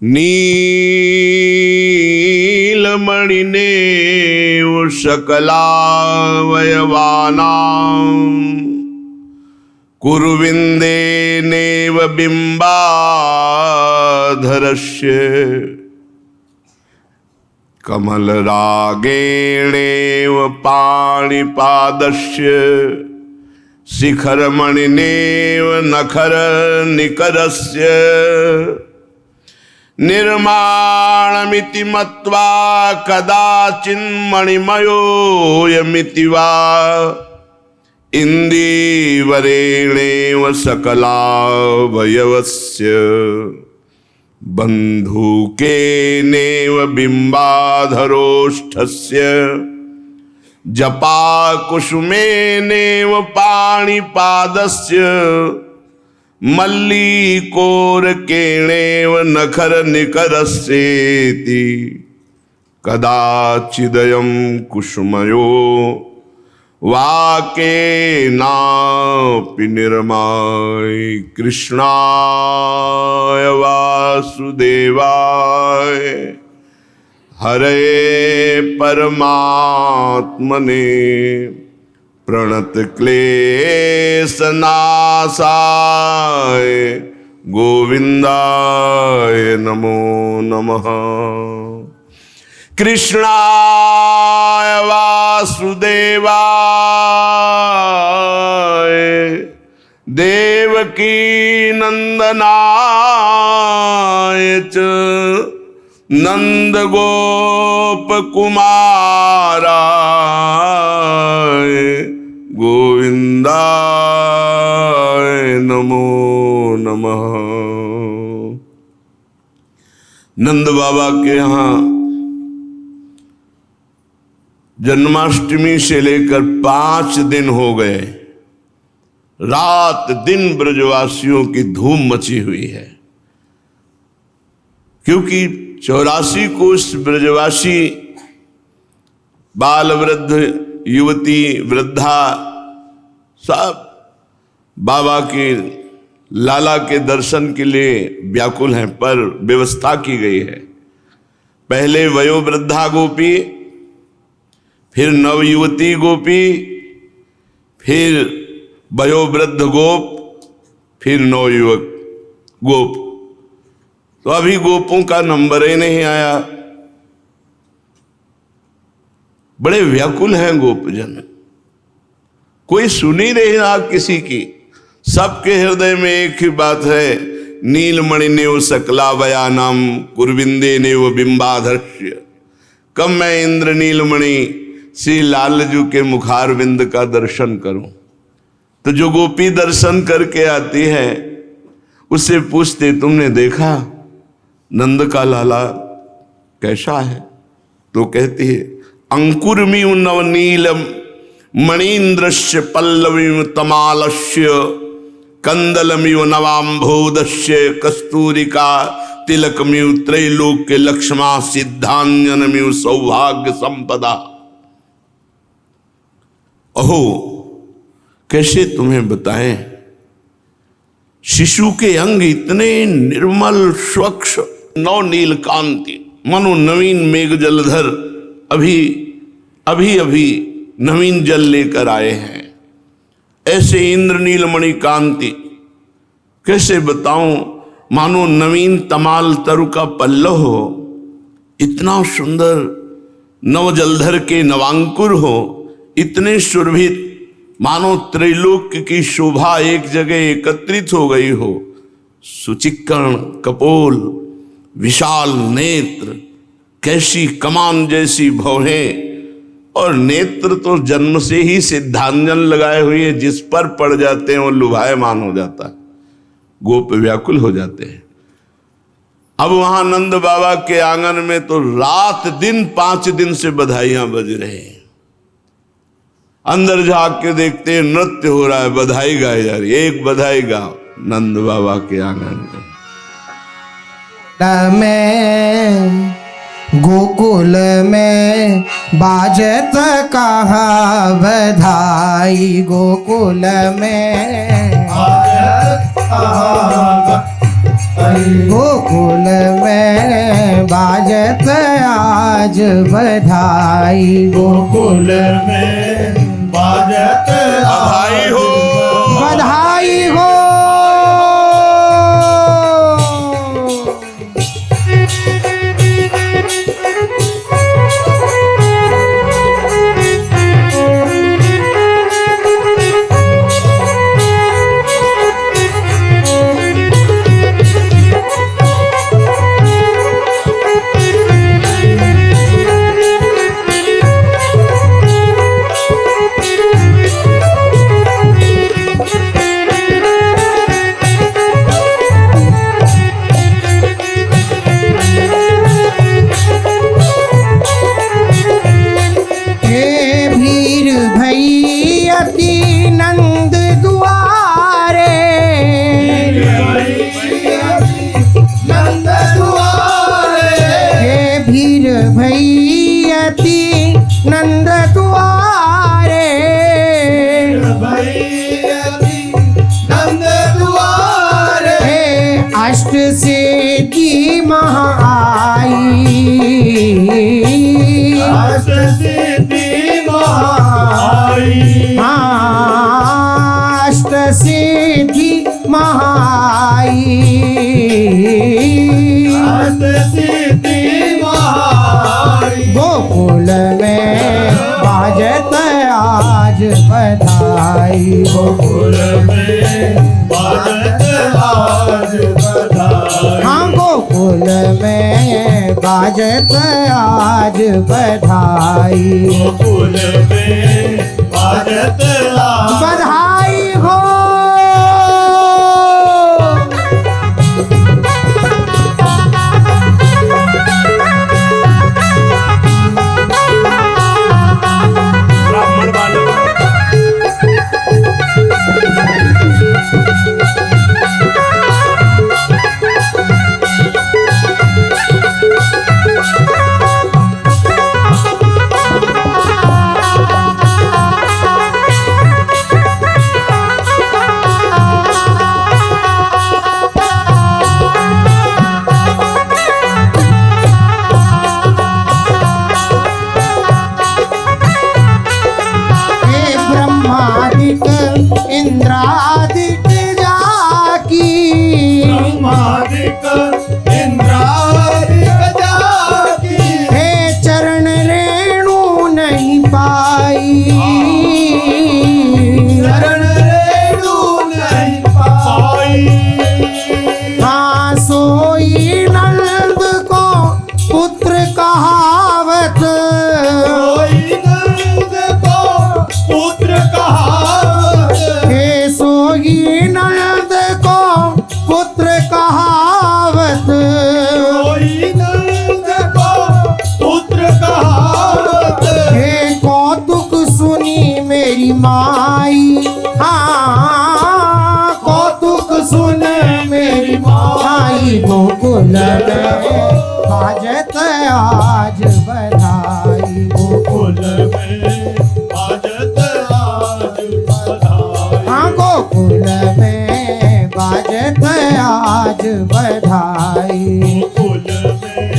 नीलमणिनेव सकलावयवानां कुरुविन्देनेव बिम्बाधरस्य कमलरागेणेव पाणिपादस्य शिखरमणिनेव नखरनिकरस्य निर्माणमिति मत्वा कदाचिन्मणिमयोऽयमिति वा इन्दीवरेणेव सकलावयवस्य बन्धूकेनेव बिम्बाधरोष्ठस्य जपाकुसुमेनेव पाणिपादस्य मल्लिकोरकेणेव नखरनिकरस्येति कदाचिदयं कुसुमयो वाकेनापि निर्माय कृष्णाय वासुदेवाय हरे परमात्मने प्रणतक्लेशनाशाय गोविन्दाय नमो नमः। कृष्णाय वासुदेवाय देवकी नंदनाय च नंदगोपकुमाराय गोविन्दाय नमो नमः। नंद बाबा के यहाँ जन्माष्टमी से लेकर 5 दिन हो गए, रात दिन ब्रजवासियों की धूम मची हुई है, क्योंकि 84 कोष ब्रजवासी बाल वृद्ध युवती वृद्धा सब बाबा के लाला के दर्शन के लिए व्याकुल हैं, पर व्यवस्था की गई है। पहले वयोवृद्धा गोपी, फिर नवयुवती गोपी, फिर वयोवृद्ध गोप, फिर नवयुवक गोप। तो अभी गोपों का नंबर ही नहीं आया। बड़े व्याकुल हैं गोपजन, कोई सुन ही नहीं रहा किसी की। सबके हृदय में एक ही बात है, नीलमणिनेव सकलावयानां कुरविंदेनेव बिंबाधरस्य। कब मैं इंद्र नीलमणि श्री लालजू के मुखारविंद का दर्शन करूं। तो जो गोपी दर्शन करके आती है उससे पूछते, तुमने देखा नंद का लाला कैसा है? तो कहती है, अंकुरमिव नवनीलम मणीन्द्रस्य पल्लवीव तमालस्य कंदलमिव नवाम्भोदस्य कस्तूरिका तिलकमिव त्रैलोक्य लक्ष्मा सिद्धांजनमिव सौभाग्य संपदा। अहो, कैसे तुम्हें बताएं, शिशु के अंग इतने निर्मल स्वच्छ नव नील कांति, मनो नवीन मेघ जलधर अभी नवीन जल लेकर आए हैं। ऐसे इंद्र नीलमणि कांति कैसे बताऊं, मानो नवीन तमाल तरु का पल्लव हो, इतना सुंदर नव जलधर के नवांकुर हो, इतने सुरभित, मानो त्रैलोक्य की शोभा एक जगह एकत्रित हो गई हो। सुचिक्कण कपोल, विशाल नेत्र, कैसी कमान जैसी भौहें, और नेत्र तो जन्म से ही सिद्धांजन लगाए हुए, जिस पर पड़ जाते हैं वो लुभायमान हो जाता है, गोप व्याकुल हो जाते हैं। अब वहां नंद बाबा के आंगन में तो रात दिन 5 दिन से बधाइयां बज रहे हैं। अंदर झांक के देखते हैं नृत्य हो रहा है, बधाई गाई जा रही है। एक बधाई गाओ नंद बाबा के आंगन में। गोकुल में बाजत कहाँ बधाई, गोकुल में गोकुल में बाजत आज बधाई गोकुल में बाजत बधाई हो। बधाई हो। नंद दुआरे नंद दुआरे हे भीर भैयती नंद दुआरे भैयती नंद दुआरे हे अष्ट सिद्धि महाआई अष्ट सिद्धि महाई अष्ट सिद्धि महाई अष्ट सिद्धि महाई गोकुल में बाजत आज बधाई गोकुल में बाजत आज बधाई हाँ गोकुल में बाजत आज बधाई गोकुल में बाजत आज बधाई हो। ब्राह्मण वाले ब्रह्मादिक इंद्रादिक जाकी ब्रह्मादिक इंद्रादिक जाकी हे चरण रेणु नहीं पाई शरण रेणु नहीं पाई हाँ सोई नंद को पुत्र कहावत कोई नंद को पुत्र कहावत हे सोई नंद को पुत्र कहावत कोई नंद को पुत्र कहावत हे कौतुक सुनी मेरी माई हाँ कौतुक सुन मेरी माई गोकुल में बाजत आज बधाई गोकुल में बाजत आज बधाई हाँ गोकुल में बाजत आज बधाई गोकुल में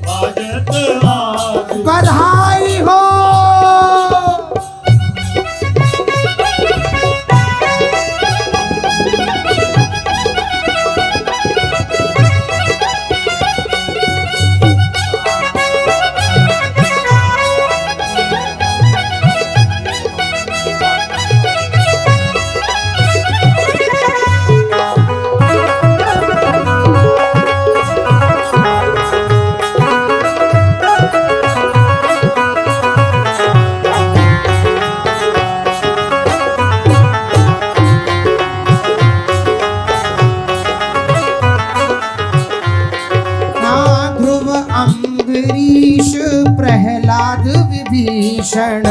बाजत आज बधाई हो। अम्बरीश प्रहलाद विभीषण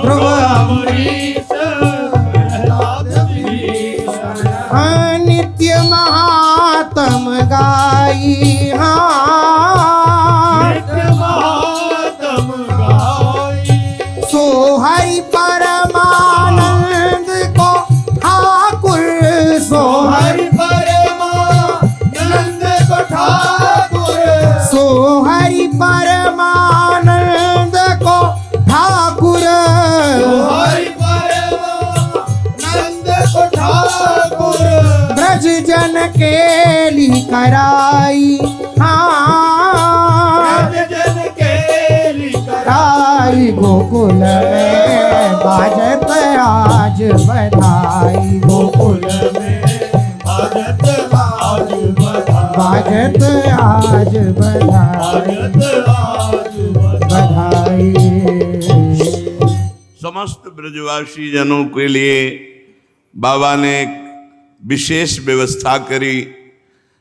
ध्रुव अम्बरीश प्रहलाद विभीषण नित्य महात्म गाई नित्य महात्म गाई सो हरि परमानंद को ठाकुर सो हरि परमानंद को ठाकुर सो परमानंद को ठाकुर हरि परमानंद को ठाकुर ब्रज जन केली कराई हाँ जन के लिखा आई गोकुल में बाजत आज बधाई गोकुल में बाजत आज बधाई बाजत आज बधाई बाजत आज बधाई बधाई समस्त ब्रजवासी जनों के लिए बाबा ने एक विशेष व्यवस्था करी।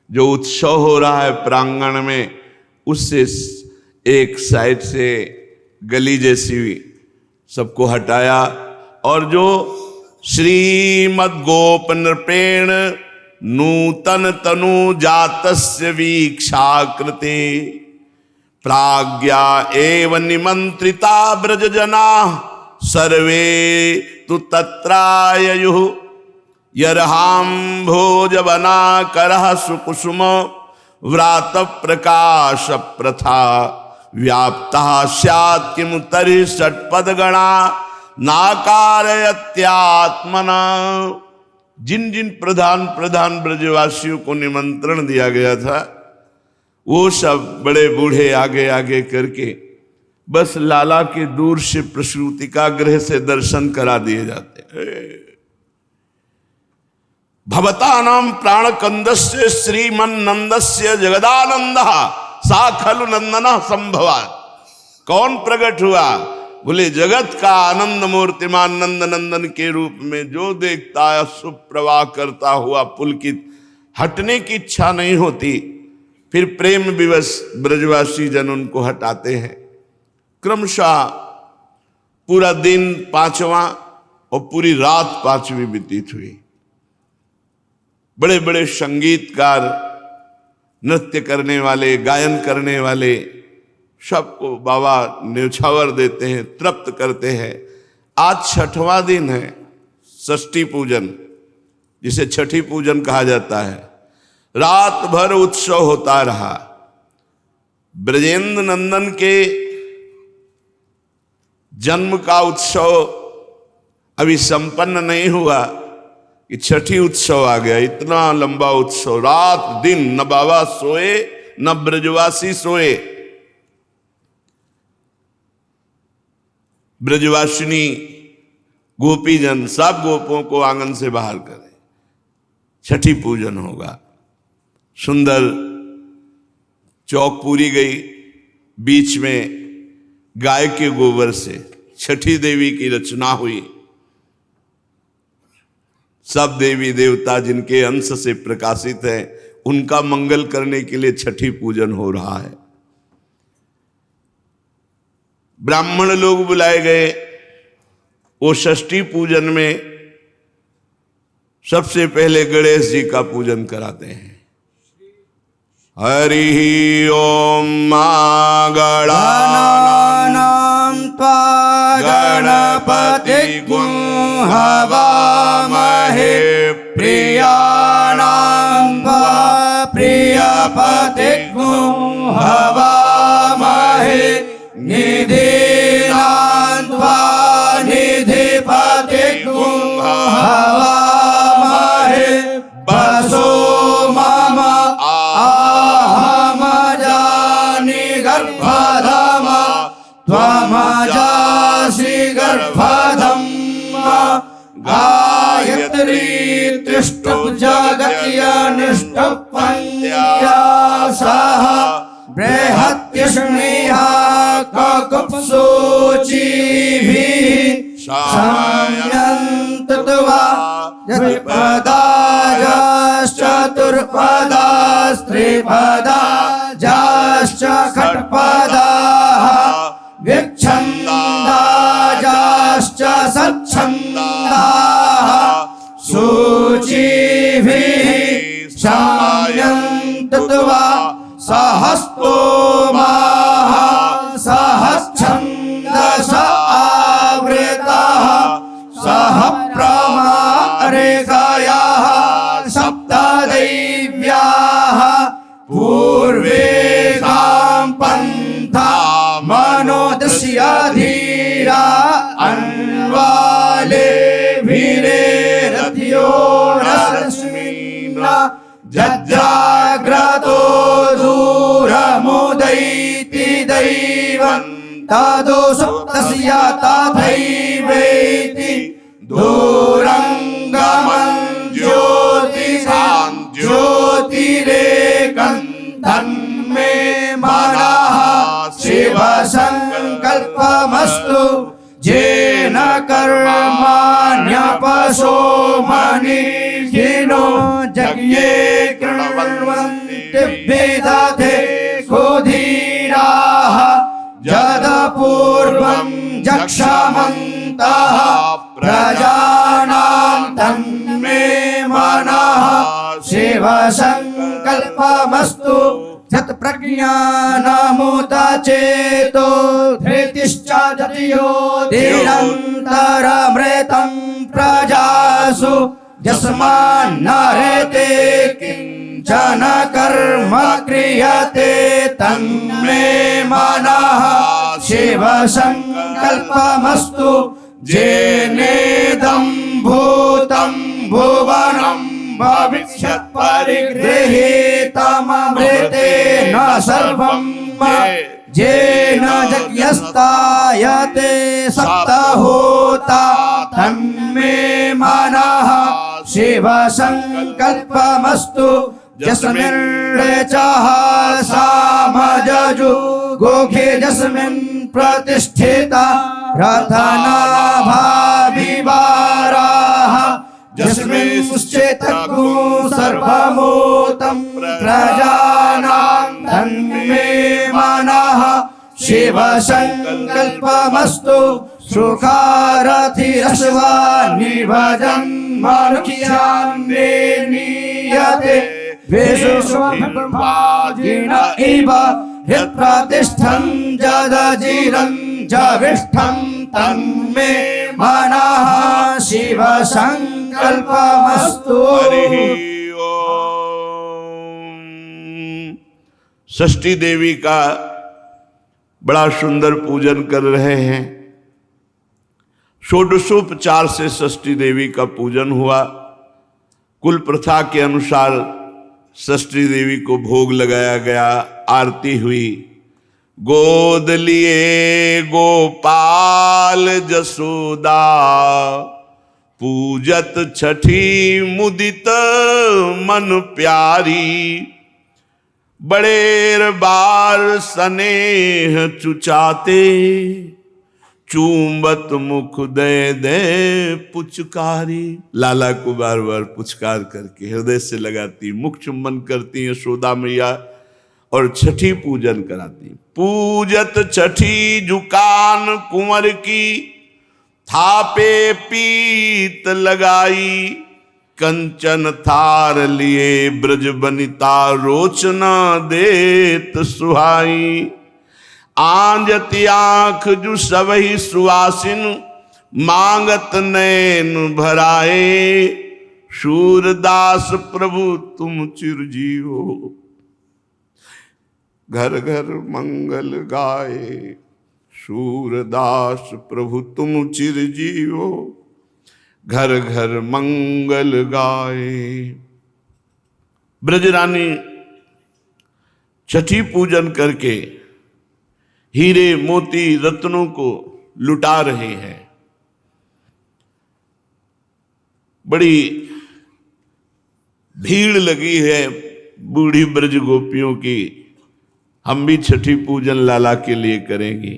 जो उत्सव हो रहा है प्रांगण में, उससे एक साइड से गली जैसी सबको हटाया और जो श्रीमद गोप नृपेण नूतन तनु जातस्य वीक्षाकृते प्राज्ञा एव निमंत्रिता ब्रज जना सर्वे तु तत्राययुः यरहाम भोजवना करः सुकुसुम व्रात प्रकाश प्रथा व्याप्ता स्यात् किम तर्हि षट्पदगणा नाकारयत्यात्मना। जिन जिन प्रधान प्रधान ब्रजवासियों को निमंत्रण दिया गया था वो सब बड़े बूढ़े आगे आगे करके बस लाला के दूर से प्रसूतिका गृह से दर्शन करा दिए जाते हैं। भवतानां प्राणकंदस्य श्रीमन्नंदस्य जगदानंदः सा खलु नंदनः संभवात्। कौन प्रकट हुआ? बोले जगत का आनंद मूर्तिमान नंद नंदन के रूप में जो देखता है शुभ प्रवाह करता हुआ पुलकित, हटने की इच्छा नहीं होती, फिर प्रेम विवश ब्रजवासी जन उनको हटाते हैं। क्रमशः पूरा दिन पांचवा और पूरी रात पांचवी व्यतीत हुई। बड़े बड़े संगीतकार, नृत्य करने वाले, गायन करने वाले सबको बाबा न्यौछावर देते हैं, तृप्त करते हैं। आज छठवां दिन है, षष्ठी पूजन, जिसे छठी पूजन कहा जाता है। रात भर उत्सव होता रहा। ब्रजेंद्र नंदन के जन्म का उत्सव अभी संपन्न नहीं हुआ कि छठी उत्सव आ गया। इतना लंबा उत्सव, रात दिन न बाबा सोए न ब्रजवासी सोए। ब्रजवासिनी गोपीजन सब गोपों को आंगन से बाहर करें, छठी पूजन होगा। सुंदर चौक पूरी गई, बीच में गाय के गोबर से छठी देवी की रचना हुई। सब देवी देवता जिनके अंश से प्रकाशित हैं उनका मंगल करने के लिए छठी पूजन हो रहा है। ब्राह्मण लोग बुलाए गए। वो षष्ठी पूजन में सबसे पहले गणेश जी का पूजन कराते हैं। हरि ओम गणानां त्वा गणपतिगुं हवामहे प्रियाणां त्वा प्रियपतिगुं हवामहे निधीनां त्वा निधिपतिगुं हवामहे वसो मम आहमजानि गर्भधम त्वमजासि गर्भधम्म गायत्री तिष्ठुप जगत्यनिष्ठपन्या सह बृहत्यष्णिहा ककुप्सोचिभिः संयन्तत्वा चतुर्पदाश्च खट्पदाः विच्छन्दाश्च सच्छन्दाः सूचिभिः संयन्तत्वा सहस्तोमाः सहच्छन्दस आवृतः सह प्रमारेखयाः सप्तदैव्याः पूर्वेकां पन्थ यज्जाग्रतो दूरमुदैति दैवं तदो सुप्तस्य तथैवेति दूरङ्गमं ज्योतिषां ज्योतिरेकं तन्मे मनः शिवसङ्कल्पमस्तु येन कर्माण्यपशो मनीषिणो यज्ञे कृण्वन्ति विदधे सुधीराः यदपूर्वं जक्षमन्तः प्रजानां तन्मे मनः शिवसङ्कल्पमस्तु यत्प्रज्ञानमुदचेतो धृतिश्च जतियो निरन्तरमृतं प्रजासु यस्मान्न हृते किञ्चन कर्म क्रियते तन्मे मनः शिवसङ्कल्पमस्तु येनेदं भूतं भुवनं भविष्यत् परिगृहीतममृतेन सर्वं येन यज्ञस्तायते सप्तहोता तन्मे मनः शिवसङ्कल्पमस्तु यस्मिन् ऋचः सामजजु गोखे यस्मिन् प्रतिष्ठिता रथनाभाविवाराः यस्मिंश्चेतगु सर्वमूतं प्रजानां तन्मे मनः शिवसङ्कल्पमस्तु सुखारथिरस्वा निभजन्मर्क्ष्यान्ने नीयते विश्वब्रह्माजिन इव यत्प्रतिष्ठं जदजिरं जविष्ठं तन्मे मनः शिवसङ्कल्पमस्तु। षष्ठी देवी का बड़ा सुंदर पूजन कर रहे हैं। षोडशोपचार से षष्ठी देवी का पूजन हुआ। कुल प्रथा के अनुसार षष्ठी देवी को भोग लगाया गया, आरती हुई। गोद लिए गोपाल जसोदा पूजत छठी मुदित मन प्यारी। बड़ेर बार स्नेह चुचाते चूंबत मुख दे दे पुचकारी। लाला को बार बार पुचकार करके हृदय से लगाती, मुख चुम्बन करती यशोदा मैया और छठी पूजन कराती। पूजत छठी जुकान कुंवर की थापे पीत लगाई। कंचन थार लिए ब्रज बनिता रोचना देत सुहाई। आंजती आंख जु सबही सुवासिन मांगत नैन भराए। शूरदास प्रभु तुम चिरजीवो घर घर मंगल गाए। शूरदास प्रभु तुम चिरजीवो घर घर मंगल गाए। ब्रजरानी छठी पूजन करके हीरे मोती रत्नों को लुटा रहे हैं। बड़ी भीड़ लगी है बूढ़ी ब्रज गोपियों की। हम भी छठी पूजन लाला के लिए करेंगे।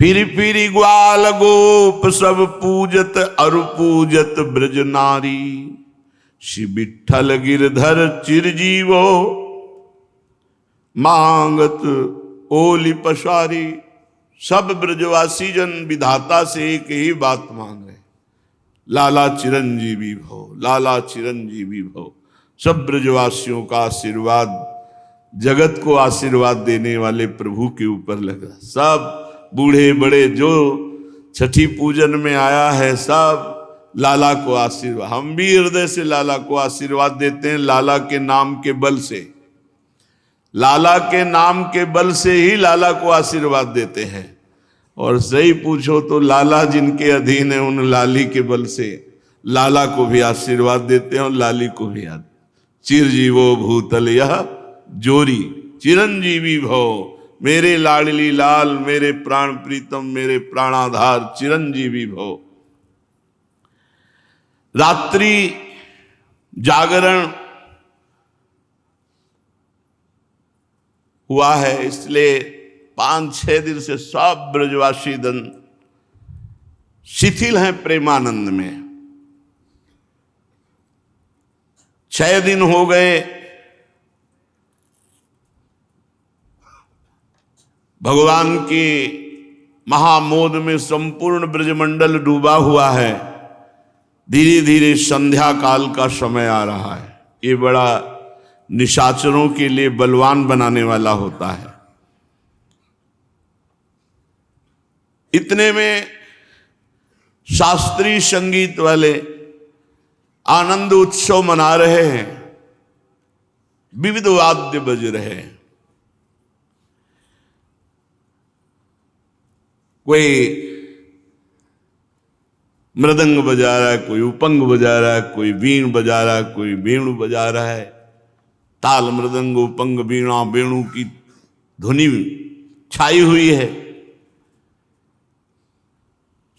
फिर फिरी ग्वाल गोप सब पूजत अरु पूजत ब्रज नारी। श्री विठ्ठल गिरधर चिरजीवो मांगत ओली पसारी। सब ब्रजवासी जन विधाता से एक ही बात मांग रहे, लाला चिरंजीवी भव, लाला चिरंजीवी भव। सब ब्रजवासियों का आशीर्वाद, जगत को आशीर्वाद देने वाले प्रभु के ऊपर लगा। सब बूढ़े बड़े जो छठी पूजन में आया है सब लाला को आशीर्वाद। हम भी हृदय से लाला को आशीर्वाद देते हैं। लाला के नाम के बल से, लाला के नाम के बल से ही लाला को आशीर्वाद देते हैं। और सही पूछो तो लाला जिनके अधीन है उन लाली के बल से लाला को भी आशीर्वाद देते हैं और लाली को भी चिरजीवो भूतल यह जोरी, चिरंजीवी भव, मेरे लाडली लाल, मेरे प्राण प्रीतम, मेरे प्राणाधार, चिरंजीवी भव। रात्रि जागरण हुआ है, इसलिए 5-6 दिन से सब ब्रजवासी दन शिथिल हैं प्रेमानंद में। 6 दिन हो गए, भगवान की महामोद में संपूर्ण ब्रजमंडल डूबा हुआ है। धीरे धीरे संध्या काल का समय आ रहा है। ये बड़ा निशाचरों के लिए बलवान बनाने वाला होता है। इतने में शास्त्रीय संगीत वाले आनंद उत्सव मना रहे हैं, विविध वाद्य बज रहे हैं। कोई मृदंग बजा रहा है, कोई उपंग बजा रहा है, कोई वीण बजा रहा है, कोई वेणु बजा रहा है। ताल मृदंग उपंग वीणा वेणु की ध्वनि छाई हुई है।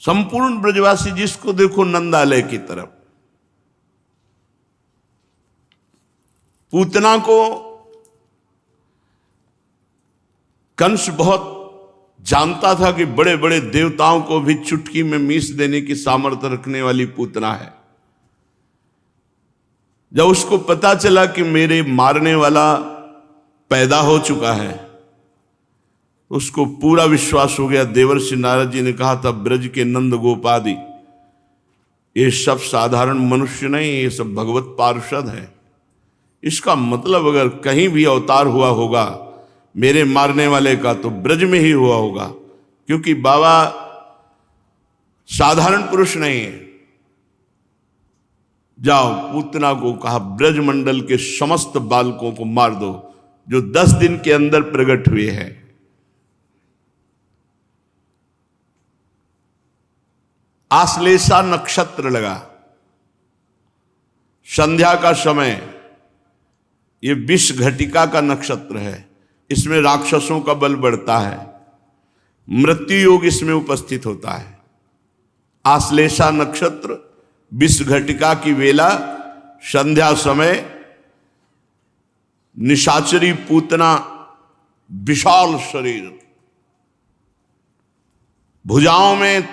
संपूर्ण ब्रजवासी जिसको देखो नंदालय की तरफ। पूतना को कंस बहुत जानता था कि बड़े बड़े देवताओं को भी चुटकी में मीस देने की सामर्थ्य रखने वाली पूतना है। जब उसको पता चला कि मेरे मारने वाला पैदा हो चुका है, उसको पूरा विश्वास हो गया। देवर्षि नारद जी ने कहा था, ब्रज के नंद गोपादि ये सब साधारण मनुष्य नहीं, ये सब भगवत पार्षद है। इसका मतलब अगर कहीं भी अवतार हुआ होगा मेरे मारने वाले का, तो ब्रज में ही हुआ होगा, क्योंकि बाबा साधारण पुरुष नहीं है। जाओ, पूतना को कहा ब्रज मंडल के समस्त बालकों को मार दो जो 10 दिन के अंदर प्रकट हुए हैं। आश्लेषा नक्षत्र लगा, संध्या का समय। ये विष घटिका का नक्षत्र है, इसमें राक्षसों का बल बढ़ता है, मृत्यु योग इसमें उपस्थित होता है। आश्लेषा नक्षत्र, विष घटिका की वेला, संध्या समय। निशाचरी पूतना, विशाल शरीर, भुजाओं में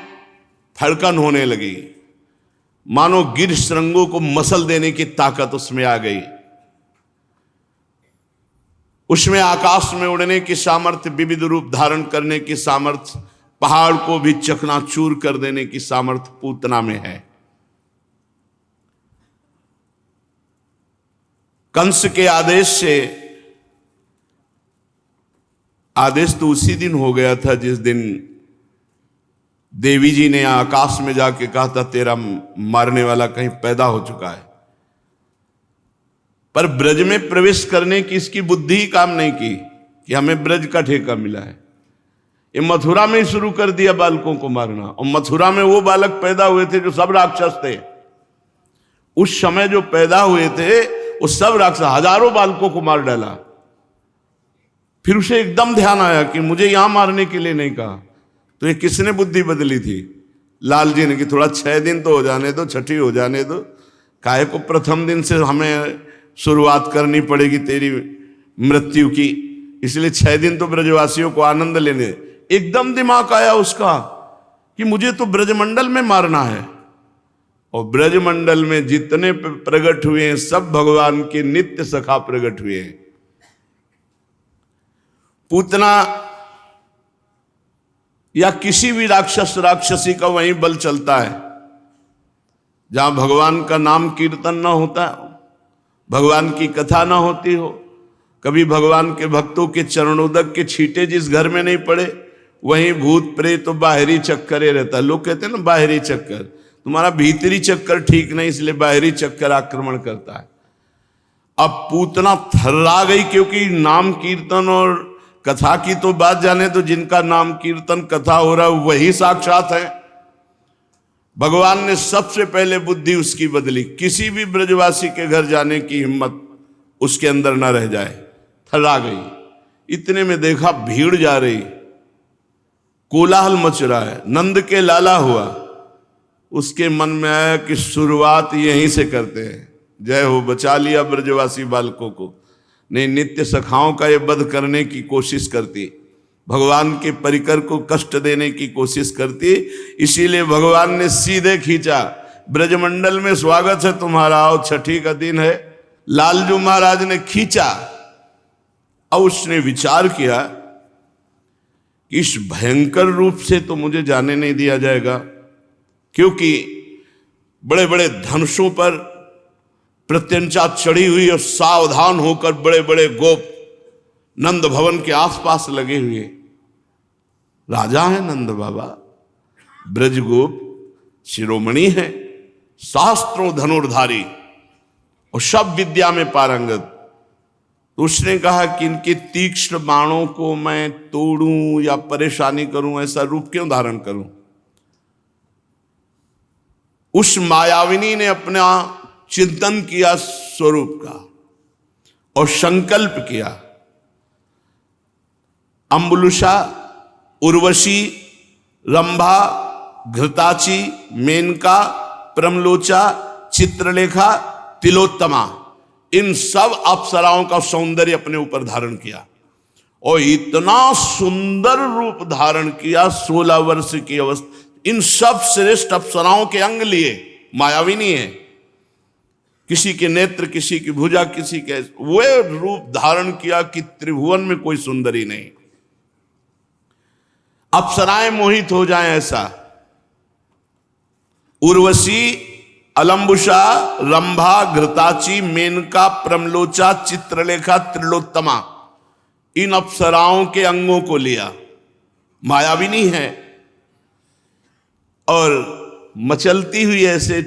फड़कन होने लगी, मानो गिर श्रृंगों को मसल देने की ताकत उसमें आ गई। उसमें आकाश में उड़ने की सामर्थ्य, विविध रूप धारण करने की सामर्थ्य, पहाड़ को भी चकनाचूर कर देने की सामर्थ्य पूतना में है। कंस के आदेश से, आदेश तो उसी दिन हो गया था जिस दिन देवी जी ने आकाश में जाके कहा था तेरा मारने वाला कहीं पैदा हो चुका है। पर ब्रज में प्रवेश करने की इसकी बुद्धि ही काम नहीं की कि हमें ब्रज का ठेका मिला है। ये मथुरा में ही शुरू कर दिया बालकों को मारना, और मथुरा में वो बालक पैदा हुए थे जो सब राक्षस थे। उस समय जो पैदा हुए थे वो सब राक्षस, हजारों बालकों को मार डाला। फिर उसे एकदम ध्यान आया कि मुझे यहां मारने के लिए नहीं कहा। तो ये किसने बुद्धि बदली थी? लाल जी ने कि थोड़ा 6 दिन तो हो जाने दो, छठी हो जाने दो, काहे को प्रथम दिन से हमें शुरुआत करनी पड़ेगी तेरी मृत्यु की, इसलिए 6 दिन तो ब्रजवासियों को आनंद लेने। एकदम दिमाग आया उसका कि मुझे तो ब्रजमंडल में मारना है, और ब्रजमंडल में जितने प्रकट हुए हैं सब भगवान के नित्य सखा प्रकट हुए हैं। पूतना या किसी भी राक्षस राक्षसी का वही बल चलता है जहां भगवान का नाम कीर्तन ना होता, भगवान की कथा ना होती हो, कभी भगवान के भक्तों के चरणोदक के छींटे जिस घर में नहीं पड़े वहीं भूत प्रेत तो बाहरी चक्कर रहता है। लोग कहते हैं ना बाहरी चक्कर, तुम्हारा भीतरी चक्कर ठीक नहीं इसलिए बाहरी चक्कर आक्रमण करता है। अब पूतना थर्रा गई, क्योंकि नाम कीर्तन और कथा की तो बात जाने तो जिनका नाम कीर्तन कथा हो रहा है वही साक्षात है। भगवान ने सबसे पहले बुद्धि उसकी बदली, किसी भी ब्रजवासी के घर जाने की हिम्मत उसके अंदर न रह जाए, थर्रा गई। इतने में देखा भीड़ जा रही, कोलाहल मच रहा है, नंद के लाला हुआ। उसके मन में आया कि शुरुआत यहीं से करते हैं। जय हो, बचा लिया ब्रजवासी बालकों को। नहीं, नित्य सखाओं का ये वध करने की कोशिश करती, भगवान के परिकर को कष्ट देने की कोशिश करती। इसीलिए भगवान ने सीधे खींचा, ब्रजमंडल में स्वागत है तुम्हारा, आओ, छठी का दिन है। लालजू महाराज ने खींचा और उसने विचार किया कि इस भयंकर रूप से तो मुझे जाने नहीं दिया जाएगा, क्योंकि बड़े बड़े धनुषों पर प्रत्यंचा चढ़ी हुई और सावधान होकर बड़े बड़े गोप नंद भवन के आसपास लगे हुए। राजा है नंद बाबा, ब्रजगोप शिरोमणि है, शास्त्रों धनुर्धारी और सब विद्या में पारंगत। तो उसने कहा कि इनके तीक्ष्ण बाणों को मैं तोड़ूं या परेशानी करूं, ऐसा रूप क्यों धारण करूं। उस मायाविनी ने अपना चिंतन किया स्वरूप का और संकल्प किया। अम्बुलुषा, उर्वशी, रंभा, घृताची, मेनका, प्रमलोचा, चित्रलेखा, तिलोत्तमा, इन सब अप्सराओं का सौंदर्य अपने ऊपर धारण किया और इतना सुंदर रूप धारण किया। 16 वर्ष की अवस्था, इन सब श्रेष्ठ अप्सराओं के अंग लिए, मायाविनी है, किसी के नेत्र, किसी की भुजा, किसी के, वो रूप धारण किया कि त्रिभुवन में कोई सुंदरी नहीं, अप्सराएं मोहित हो जाएं ऐसा। उर्वशी, अलंबुषा, रंभा, घृताची, मेनका, प्रमलोचा, चित्रलेखा, त्रिलोत्तमा, इन अप्सराओं के अंगों को लिया। मायाविनी है और मचलती हुई ऐसे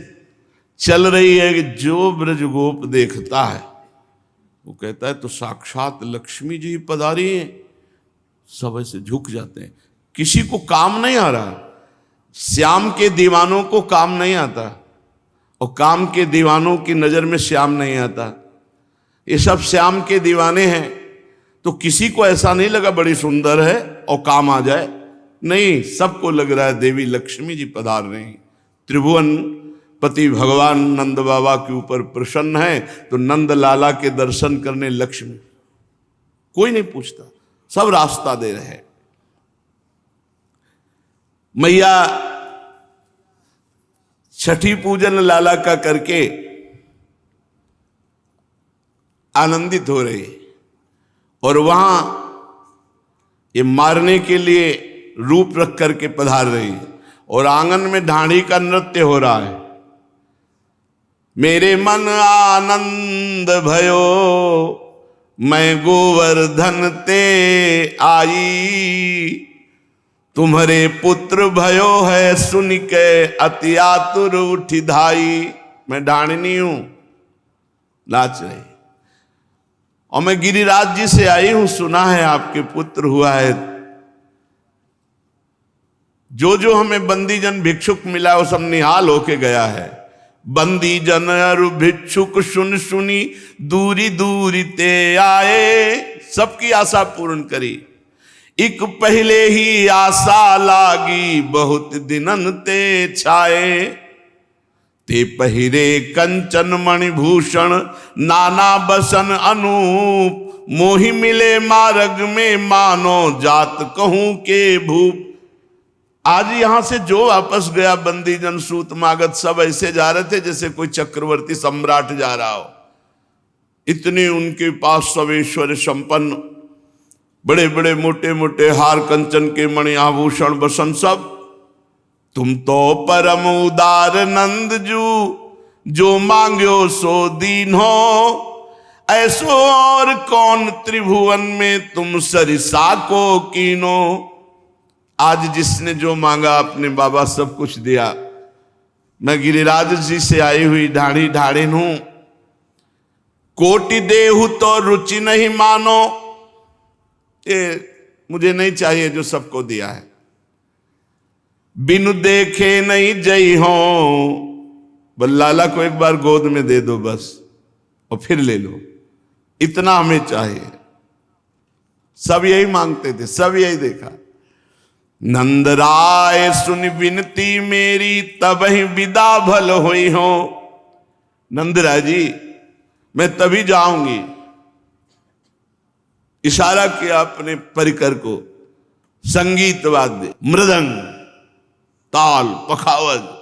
चल रही है कि जो ब्रजगोप देखता है वो कहता है तो साक्षात लक्ष्मी जी पधारी हैं। सब ऐसे झुक जाते हैं। किसी को काम नहीं आ रहा, श्याम के दीवानों को काम नहीं आता और काम के दीवानों की नजर में श्याम नहीं आता। ये सब श्याम के दीवाने हैं, तो किसी को ऐसा नहीं लगा बड़ी सुंदर है और काम आ जाए, नहीं, सबको लग रहा है देवी लक्ष्मी जी पधार रही। त्रिभुवन पति भगवान नंद बाबा के ऊपर प्रसन्न है, तो नंद लाला के दर्शन करने लक्ष्मी, कोई नहीं पूछता, सब रास्ता दे रहे हैं। मैया छठी पूजन लाला का करके आनंदित हो रही और वहां ये मारने के लिए रूप रख करके पधार रही और आंगन में ढाणी का नृत्य हो रहा है। मेरे मन आनंद भयो मैं गोवर्धन ते आई, तुम्हारे पुत्र भयो है सुन के अति आतुर उठी धाई। मैं ढाणनी हूं, नाच रही, और मैं गिरिराज जी से आई हूं, सुना है आपके पुत्र हुआ है। जो जो हमें बंदीजन भिक्षुक मिला वो सब निहाल होके गया है। बंदी जन अरु भिक्षुक सुन सुनी दूरी दूरी ते आए, सबकी आशा पूर्ण करी। एक पहले ही आशा लागी बहुत दिनन ते छाए, ते पहिरे कंचन मणिभूषण नाना बसन अनूप, मोहि मिले मार्ग में मानो जात कहूं के भूप। आज यहां से जो वापस गया बंदीजन सूत मागत सब ऐसे जा रहे थे जैसे कोई चक्रवर्ती सम्राट जा रहा हो। इतने उनके पास सब ऐश्वर्य संपन्न, बड़े बड़े मोटे मोटे हार कंचन के मणि आभूषण बसन सब। तुम तो परम उदार नंद जू, जो मांग्यो सो दीन हो, ऐसो और कौन त्रिभुवन में तुम सरिसा को कीनो। आज जिसने जो मांगा अपने बाबा सब कुछ दिया। मैं गिरिराज जी से आई हुई ढाढ़ी ढाढ़िन हूं, कोटि देहु तो रुचि नहीं मानो। ये मुझे नहीं चाहिए जो सबको दिया है। बिनु देखे नहीं जई हो, बस लाला को एक बार गोद में दे दो बस, और फिर ले लो। इतना हमें चाहिए। सब यही मांगते थे, सब यही देखा। नंद राय सुन विनती मेरी, तब ही विदा भल हुई हो। नंद राय जी, मैं तभी जाऊंगी। इशारा किया अपने परिकर को, संगीत वाद्य, मृदंग, ताल, पखावज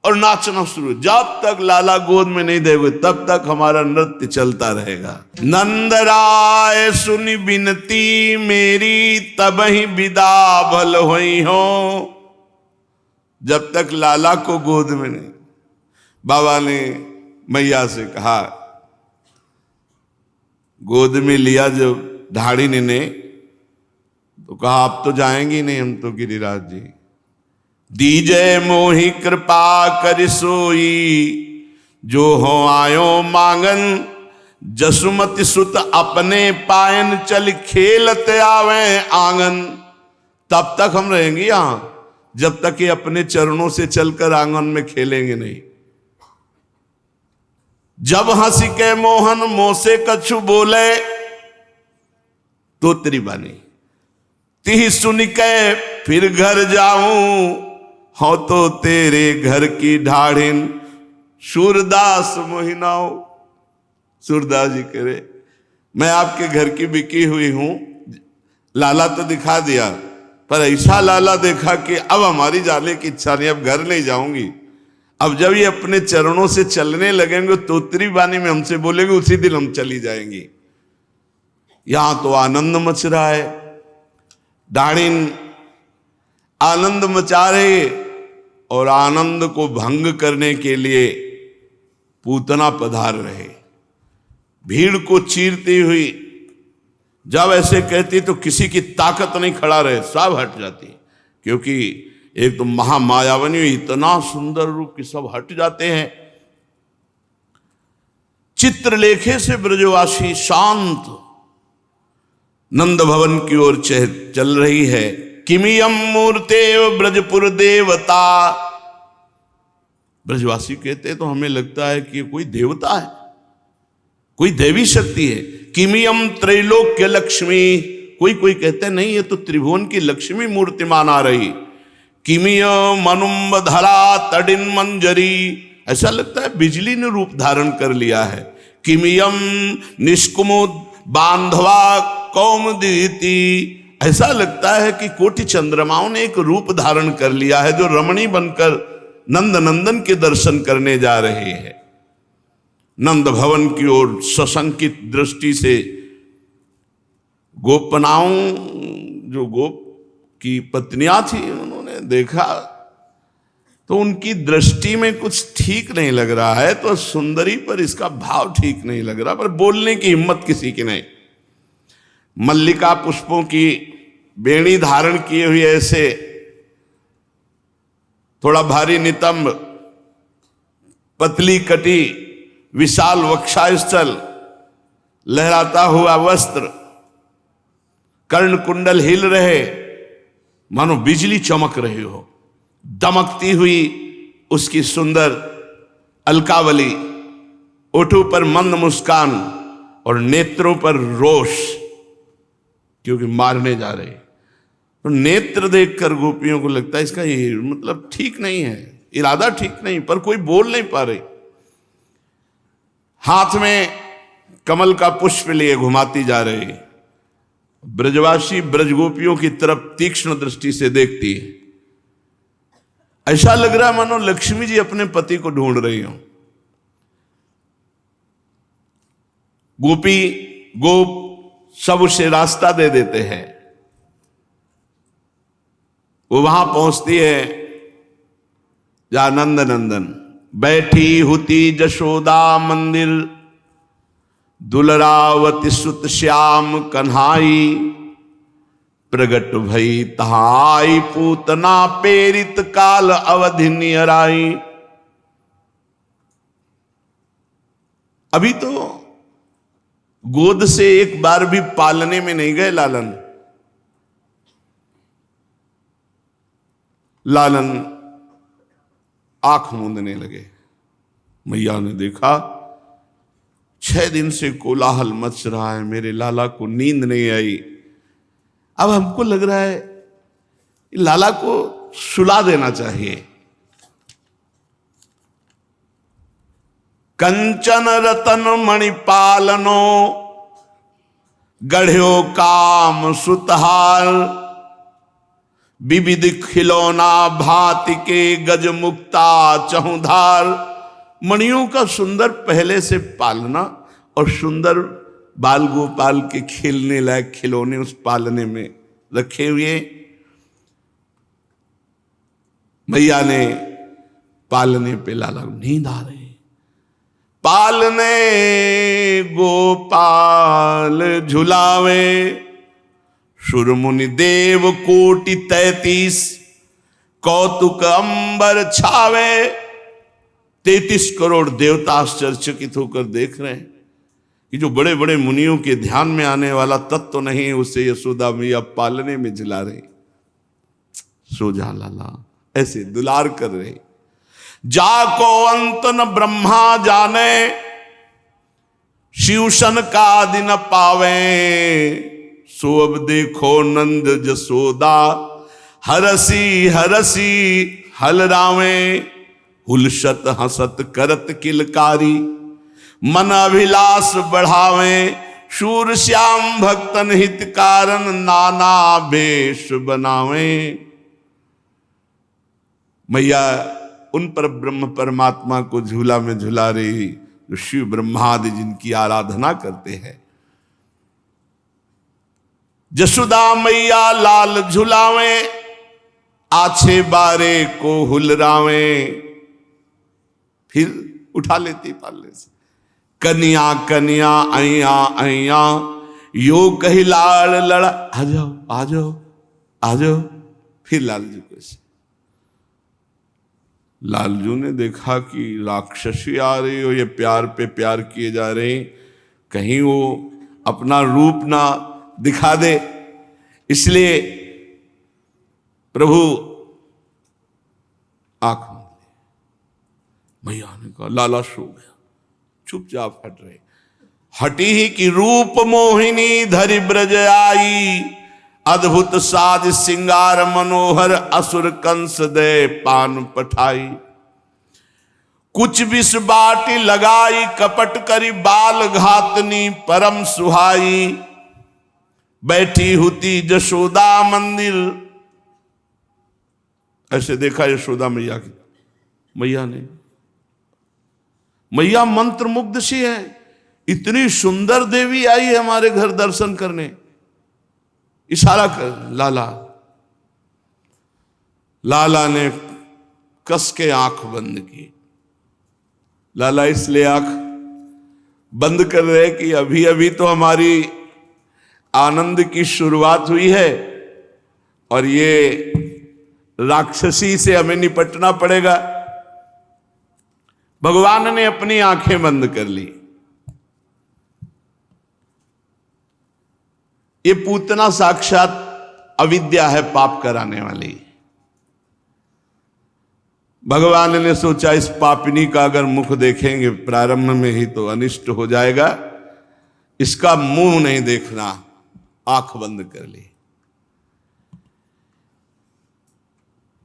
और नाचना शुरू। जब तक लाला गोद में नहीं देंगे तब तक हमारा नृत्य चलता रहेगा। नंद राय सुन विनती मेरी, तब ही विदा भल हुई हो। जब तक लाला को गोद में नहीं, बाबा ने मैया से कहा, गोद में लिया जब ढाड़ी ने तो कहा अब तो जाएंगी नहीं हम तो गिरिराज जी। दीजय मोहि कृपा कर सोई, जो हो आयो मांगन। जसुमति सुत अपने पायन, चल खेलत आवे आंगन। तब तक हम रहेंगे यहां जब तक ये अपने चरणों से चलकर आंगन में खेलेंगे नहीं। जब हंसी के मोहन मोसे कछु बोले, तो तेरी बानी ती सुन के फिर घर जाऊं। हो तो तेरे घर की ढाढ़िन, सूरदास मोहिनाओ। सूरदास जी कह रहे, मैं आपके घर की बिकी हुई हूं। लाला तो दिखा दिया, पर ऐसा लाला देखा कि अब हमारी जाने की इच्छा नहीं, अब घर नहीं जाऊंगी। अब जब ये अपने चरणों से चलने लगेंगे तो तेरी बानी में हमसे बोलेंगे, उसी दिन हम चली जाएंगी। यहां तो आनंद मच रहा है। डाणिन आनंद मचा रहे और आनंद को भंग करने के लिए पूतना पधार रहे। भीड़ को चीरती हुई जब ऐसे कहती तो किसी की ताकत नहीं खड़ा रहे, सब हट जाती। क्योंकि एक तो महामायावनी, इतना सुंदर रूप कि सब हट जाते हैं। चित्रलेखे से ब्रजवासी शांत नंद भवन की ओर चल रही है। किमियम मूर्ते ब्रजपुर देवता। ब्रजवासी कहते तो हमें लगता है कि कोई देवता है, कोई देवी शक्ति है। किमियम त्रैलोक्य लक्ष्मी। कोई कोई कहते नहीं, ये तो त्रिभुवन की लक्ष्मी मूर्तिमान आ रही। किमियम मनुम्ब धरा तडिन मंजरी। ऐसा लगता है बिजली ने रूप धारण कर लिया है। किमियम निष्कुमुद बांधवा कौमुदीति। ऐसा लगता है कि कोटि चंद्रमाओं ने एक रूप धारण कर लिया है, जो रमणी बनकर नंद नंदन के दर्शन करने जा रहे हैं। नंद भवन की ओर सशंकित दृष्टि से गोपनाओं, जो गोप की पत्नियां थी, उन्होंने देखा तो उनकी दृष्टि में कुछ ठीक नहीं लग रहा है। तो सुंदरी पर इसका भाव ठीक नहीं लग रहा, पर बोलने की हिम्मत किसी की नहीं। मल्लिका पुष्पों की बेड़ी धारण किए हुए ऐसे थोड़ा भारी नितंब, पतली कटी, विशाल वक्षास्थल, लहराता हुआ वस्त्र, कर्ण कुंडल हिल रहे, मानो बिजली चमक रही हो। दमकती हुई उसकी सुंदर अलकावली, ओठों पर मंद मुस्कान और नेत्रों पर रोष, क्योंकि मारने जा रहे। तो नेत्र देखकर गोपियों को लगता है इसका ये मतलब ठीक नहीं है, इरादा ठीक नहीं, पर कोई बोल नहीं पा रही। हाथ में कमल का पुष्प लिए घुमाती जा रही। ब्रजवासी ब्रजगोपियों की तरफ तीक्ष्ण दृष्टि से देखती है। ऐसा लग रहा है मानो लक्ष्मी जी अपने पति को ढूंढ रही हो। गोपी गोप सब उसे रास्ता दे देते हैं। वो वहां पहुंचती है जहां नंद नंदन बैठी हुती जशोदा मंदिर, दुलरावती सुत श्याम कन्हाई, प्रगट भई तहाई पूतना पेरित काल अवधि नियराई। अभी तो गोद से एक बार भी पालने में नहीं गए लालन। लालन आंख मूंदने लगे। मैया ने देखा 6 दिन से कोलाहल मच रहा है, मेरे लाला को नींद नहीं आई। अब हमको लग रहा है लाला को सुला देना चाहिए। कंचन रतन मणिपालनो गढ़्यो काम सुतहार, विविध खिलौना भांति के गज मुक्ता चहुधार। मणियों का सुंदर पहले से पालना और सुंदर बाल गोपाल के खेलने लायक खिलौने उस पालने में रखे हुए। मैया ने पालने पे लाला नींद आ रही। पालने गोपाल झुलावे, सुरमुनि देव कोटि 33 कौतुक अंबर छावे। 33 करोड़ देवता आश्चर्यचकित होकर देख रहे हैं कि जो बड़े बड़े मुनियों के ध्यान में आने वाला तत्व नहीं है, उसे यशोदा मैया पालने में झुला रहे। सो जा लाला, ऐसे दुलार कर रहे। जाको अंत न ब्रह्मा जाने, शिवसन का दिन पावे। सो अब देखो नंद जसोदा, हरसी हरसी हलरावे। हुलसत हसत करत किलकारी, मन अभिलाष बढ़ावे। शूर श्याम भक्तन हित कारण, नाना भेष बनावे। मैया उन पर ब्रह्म परमात्मा को झूला में झुला रही जो शिव ब्रह्मादि जिनकी आराधना करते हैं। जसोदा मैया लाल झुलावे, आछे बारे को हुलरावे। फिर उठा लेती पालने से। कन्या कन्या अया अया, यो कही लाल लड़ा। आ जाओ आ जाओ आ जाओ। फिर लालजू को से। लालजू ने देखा कि राक्षसी आ रही हो, ये प्यार पे प्यार किए जा रहे हैं, कहीं वो अपना रूप ना दिखा दे, इसलिए प्रभु आंख मैया ने कहा लाला सो गया। चुपचाप हट रहे। हटी ही कि रूप मोहिनी धरि ब्रज आई, अद्भुत साज सिंगार मनोहर असुर कंस दे पान पठाई। कुछ विष बाटी लगाई, कपट करी बाल घातनी परम सुहाई। बैठी हुती जशोदा मंदिर। ऐसे देखा यशोदा मैया की। मैया ने, मैया मंत्र मुग्ध सी है, इतनी सुंदर देवी आई है हमारे घर दर्शन करने। इशारा कर लाला। लाला ने कस के आंख बंद की। लाला इसलिए आंख बंद कर रहे कि अभी अभी तो हमारी आनंद की शुरुआत हुई है और ये राक्षसी से हमें निपटना पड़ेगा। भगवान ने अपनी आंखें बंद कर ली। ये पूतना साक्षात अविद्या है, पाप कराने वाली। भगवान ने सोचा इस पापिनी का अगर मुख देखेंगे प्रारंभ में ही तो अनिष्ट हो जाएगा, इसका मुंह नहीं देखना। आंख बंद कर ली।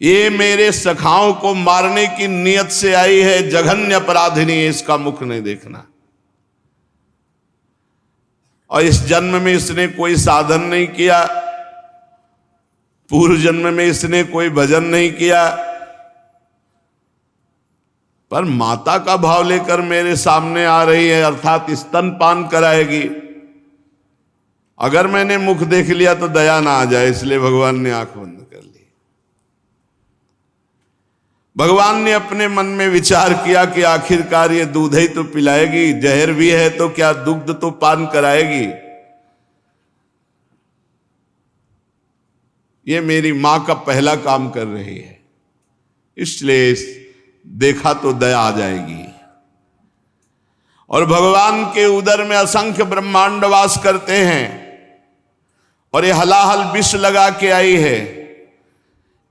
ये मेरे सखाओं को मारने की नियत से आई है, जघन्य अपराधिनी है, इसका मुख नहीं देखना। और इस जन्म में इसने कोई साधन नहीं किया, पूर्व जन्म में इसने कोई भजन नहीं किया, पर माता का भाव लेकर मेरे सामने आ रही है, अर्थात स्तनपान कराएगी। अगर मैंने मुख देख लिया तो दया ना आ जाए, इसलिए भगवान ने आंख बंद कर ली। भगवान ने अपने मन में विचार किया कि आखिरकार ये दूध ही तो पिलाएगी, जहर भी है तो क्या दुग्ध तो पान कराएगी। ये मेरी मां का पहला काम कर रही है, इसलिए देखा तो दया आ जाएगी। और भगवान के उदर में असंख्य ब्रह्मांड वास करते हैं और ये हलाहल विष लगा के आई है,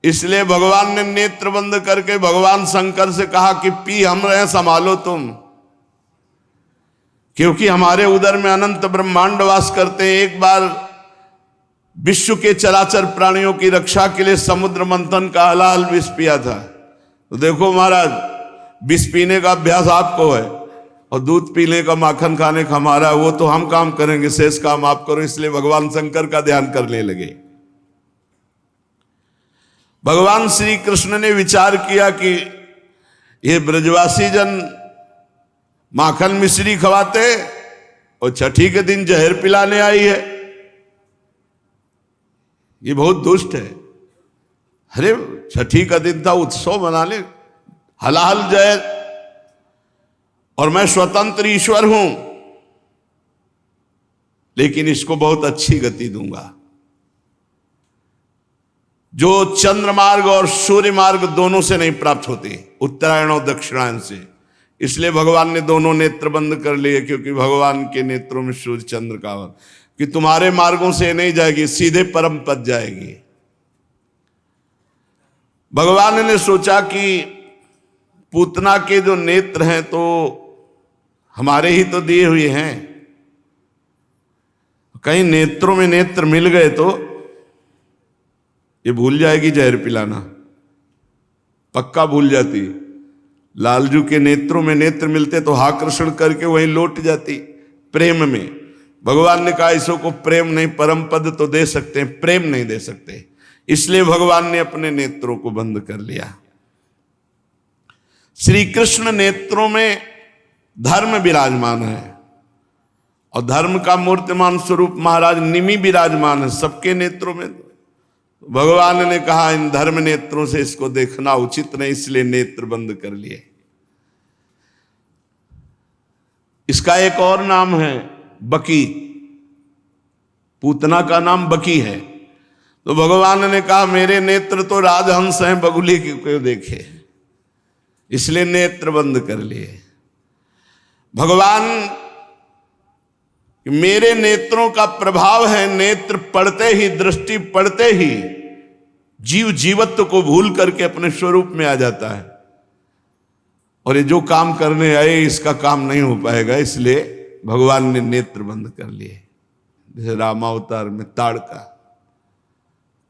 इसलिए भगवान ने नेत्र बंद करके भगवान शंकर से कहा कि पी हम रहे, संभालो तुम। क्योंकि हमारे उदर में अनंत ब्रह्मांड वास करते हैं। एक बार विश्व के चराचर प्राणियों की रक्षा के लिए समुद्र मंथन का हलाल विष पिया था। तो देखो महाराज, विष पीने का अभ्यास आपको है और दूध पीने का, माखन खाने का हमारा, वो तो हम काम करेंगे, शेष काम आप करो। इसलिए भगवान शंकर का ध्यान करने लगे। भगवान श्री कृष्ण ने विचार किया कि ये ब्रजवासी जन माखन मिश्री खवाते और छठी के दिन जहर पिलाने आई है, ये बहुत दुष्ट है। अरे छठी का दिन था, उत्सव मना ले, हलाल जहर, और मैं स्वतंत्र ईश्वर हूं, लेकिन इसको बहुत अच्छी गति दूंगा। जो चंद्र मार्ग और सूर्य मार्ग दोनों से नहीं प्राप्त होती, उत्तरायण और दक्षिणायन से। इसलिए भगवान ने दोनों नेत्र बंद कर लिए, क्योंकि भगवान के नेत्रों में सूर्य चंद्र का वर, कि तुम्हारे मार्गों से नहीं जाएगी, सीधे परम पद जाएगी। भगवान ने सोचा कि पूतना के जो नेत्र हैं तो हमारे ही तो दिए हुए हैं, कहीं नेत्रों में नेत्र मिल गए तो ये भूल जाएगी जहर पिलाना, पक्का भूल जाती। लालजू के नेत्रों में नेत्र मिलते तो आकर्षण करके वहीं लौट जाती प्रेम में। भगवान ने कहा इसको प्रेम नहीं, परम पद तो दे सकते हैं, प्रेम नहीं दे सकते। इसलिए भगवान ने अपने नेत्रों को बंद कर लिया। श्री कृष्ण नेत्रों में धर्म विराजमान है, और धर्म का मूर्तिमान स्वरूप महाराज निमि विराजमान है सबके नेत्रों में। भगवान ने कहा इन धर्म नेत्रों से इसको देखना उचित नहीं, इसलिए नेत्र बंद कर लिए। इसका एक और नाम है बकी, पूतना का नाम बकी है। तो भगवान ने कहा मेरे नेत्र तो राजहंस हैं, बगुली क्यों देखे, इसलिए नेत्र बंद कर लिए। भगवान मेरे नेत्रों का प्रभाव है, नेत्र पड़ते ही, दृष्टि पड़ते ही जीव जीवत्व को भूल करके अपने स्वरूप में आ जाता है, और ये जो काम करने आए इसका काम नहीं हो पाएगा। इसलिए भगवान ने नेत्र बंद कर लिए। जैसे रामावतार में ताड़का,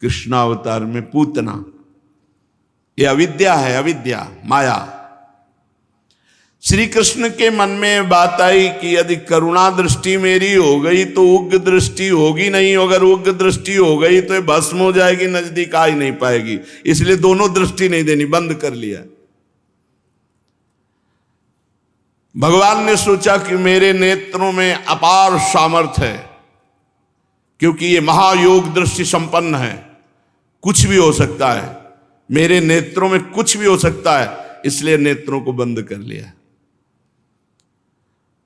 कृष्णावतार में पूतना। ये अविद्या है, अविद्या, माया। श्री कृष्ण के मन में बात आई कि यदि करुणा दृष्टि मेरी हो गई तो उग्र दृष्टि होगी नहीं, अगर उग्र दृष्टि हो गई तो ये भस्म हो जाएगी, नजदीक आ ही नहीं पाएगी। इसलिए दोनों दृष्टि नहीं देनी, बंद कर लिया। भगवान ने सोचा कि मेरे नेत्रों में अपार सामर्थ्य है, क्योंकि ये महायोग दृष्टि संपन्न है, कुछ भी हो सकता है, मेरे नेत्रों में कुछ भी हो सकता है, इसलिए नेत्रों को बंद कर लिया।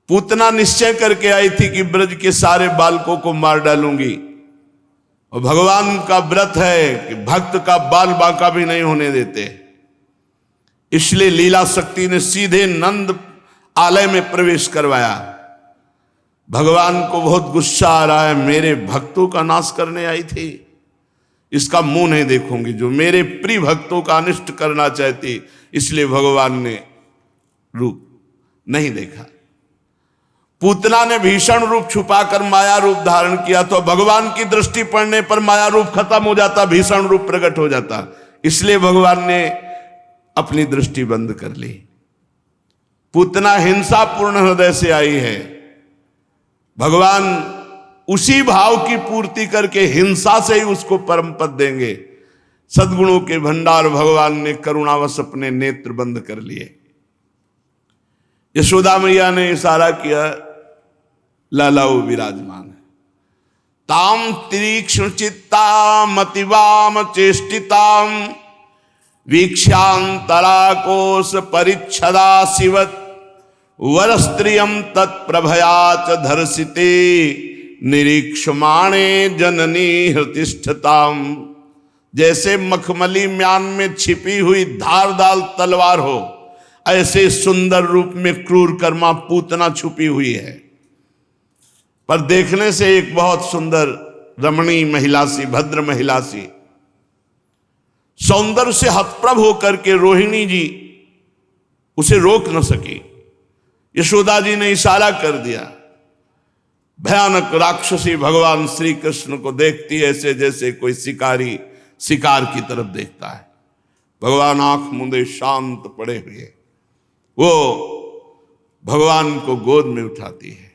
पूतना निश्चय करके आई थी कि ब्रज के सारे बालकों को मार डालूंगी, और भगवान का व्रत है कि भक्त का बाल बांका भी नहीं होने देते। इसलिए लीला शक्ति ने सीधे नंद आलय में प्रवेश करवाया। भगवान को बहुत गुस्सा आ रहा है, मेरे भक्तों का नाश करने आई थी, इसका मुंह नहीं देखूंगी, जो मेरे प्रिय भक्तों का अनिष्ट करना चाहती। इसलिए भगवान ने रूप नहीं देखा। पूतना ने भीषण रूप छुपाकर माया रूप धारण किया, तो भगवान की दृष्टि पड़ने पर माया रूप खत्म हो जाता, भीषण रूप प्रकट हो जाता। इसलिए भगवान ने अपनी दृष्टि बंद कर ली। पूतना हिंसापूर्ण हृदय से आई है, भगवान उसी भाव की पूर्ति करके हिंसा से ही उसको परम पद देंगे। सद्गुणों के भंडार भगवान ने करुणावश अपने नेत्र बंद कर लिए। यशोदा मैया ने इशारा किया, लाला वो विराजमान है। ताम तीक्ष्ण चित्ताम अतिवाम चेष्टिताम वीक्षांतराकोश परिच्छदा शिवत वरस्त्रियम तत्प्रभयाच धर्षिते निरीक्षमाणे जननी हृतिष्ठताम। जैसे मखमली म्यान में छिपी हुई धारदार तलवार हो, ऐसे सुंदर रूप में क्रूर कर्मा पूतना छुपी हुई है। पर देखने से एक बहुत सुंदर रमणीय महिला सी, भद्र महिला सी, सौंदर्य से हतप्रभ होकर के रोहिणी जी उसे रोक न सकी। यशोदा जी ने इशारा कर दिया, भयानक राक्षसी भगवान श्री कृष्ण को देखती है ऐसे जैसे कोई शिकारी शिकार की तरफ देखता है। भगवान आंख मूंदे शांत पड़े हुए वो भगवान को गोद में उठाती है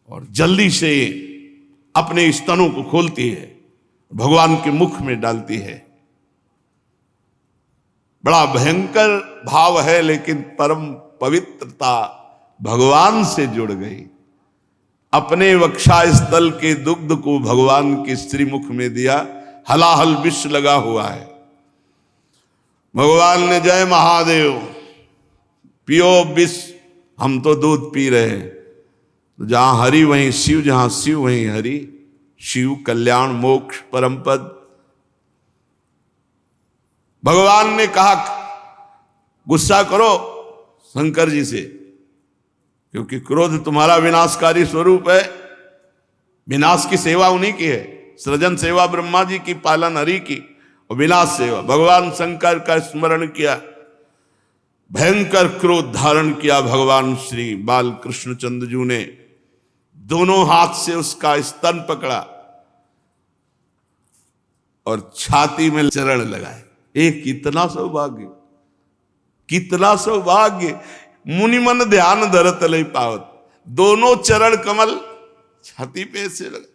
और जल्दी से अपने स्तनों को खोलती है, भगवान के मुख में डालती है। बड़ा भयंकर भाव है, लेकिन परम पवित्रता भगवान से जुड़ गई। अपने वक्षा स्थल के दुग्ध को भगवान के श्रीमुख में दिया, हलाहल विष लगा हुआ है। भगवान ने जय महादेव पियो विष, हम तो दूध पी रहे हैं। तो जहां हरि वहीं शिव, जहां शिव वहीं हरि, शिव कल्याण मोक्ष परम पद। भगवान ने कहा गुस्सा करो शंकर जी से, क्योंकि क्रोध तुम्हारा विनाशकारी स्वरूप है। विनाश की सेवा उन्हीं की है, सृजन सेवा ब्रह्मा जी की, पालन हरि की, और विनाश सेवा। भगवान शंकर का स्मरण किया, भयंकर क्रोध धारण किया भगवान श्री बाल कृष्ण चंद्रजू ने। दोनों हाथ से उसका स्तन पकड़ा और छाती में चरण लगाए। एक कितना सौभाग्य, कितना सौभाग्य। मुनिमन ध्यान धरत लई पावत। दोनों चरण कमल छाती पे से लगा,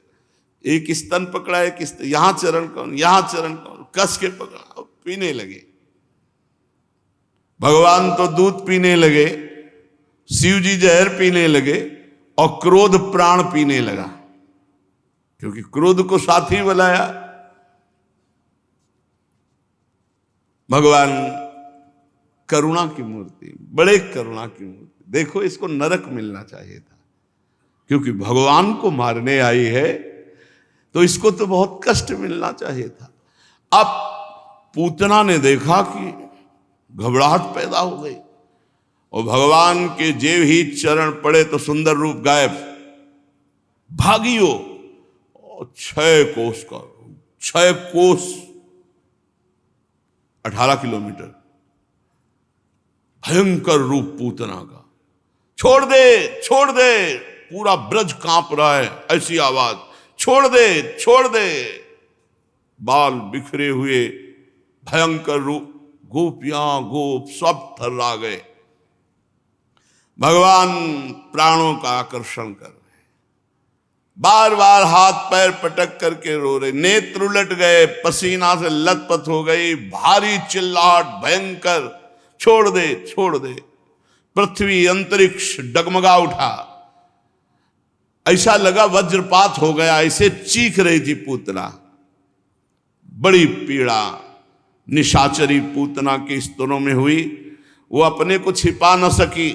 एक स्तन पकड़ा, एक यहां चरण कौन, यहां चरण कौन, कस के पकड़ा और पीने लगे। भगवान तो दूध पीने लगे, शिव जी जहर पीने लगे और क्रोध प्राण पीने लगा, क्योंकि क्रोध को साथी बनाया। भगवान करुणा की मूर्ति, बड़े करुणा की मूर्ति। देखो इसको नरक मिलना चाहिए था, क्योंकि भगवान को मारने आई है तो इसको तो बहुत कष्ट मिलना चाहिए था। अब पूतना ने देखा कि घबराहट पैदा हो गई और भगवान के जेव ही चरण पड़े तो सुंदर रूप गायब। भागियो और 6 कोस का, 6 कोस 18 किलोमीटर भयंकर रूप पूतना का। छोड़ दे, छोड़ दे, पूरा ब्रज कांप रहा है, ऐसी आवाज, छोड़ दे, छोड़ दे। बाल बिखरे हुए भयंकर रूप, गोपियां गोप सब थर्रा गए। भगवान प्राणों का आकर्षण कर रहे, बार बार हाथ पैर पटक करके रो रहे, नेत्र उलट गए, पसीना से लथपथ हो गई, भारी चिल्लाहट भयंकर, छोड़ दे, छोड़ दे। पृथ्वी अंतरिक्ष डगमगा उठा, ऐसा लगा वज्रपात हो गया, ऐसे चीख रही थी पूतना। बड़ी पीड़ा निशाचरी पूतना के स्तनों में हुई। वो अपने को छिपा न सकी,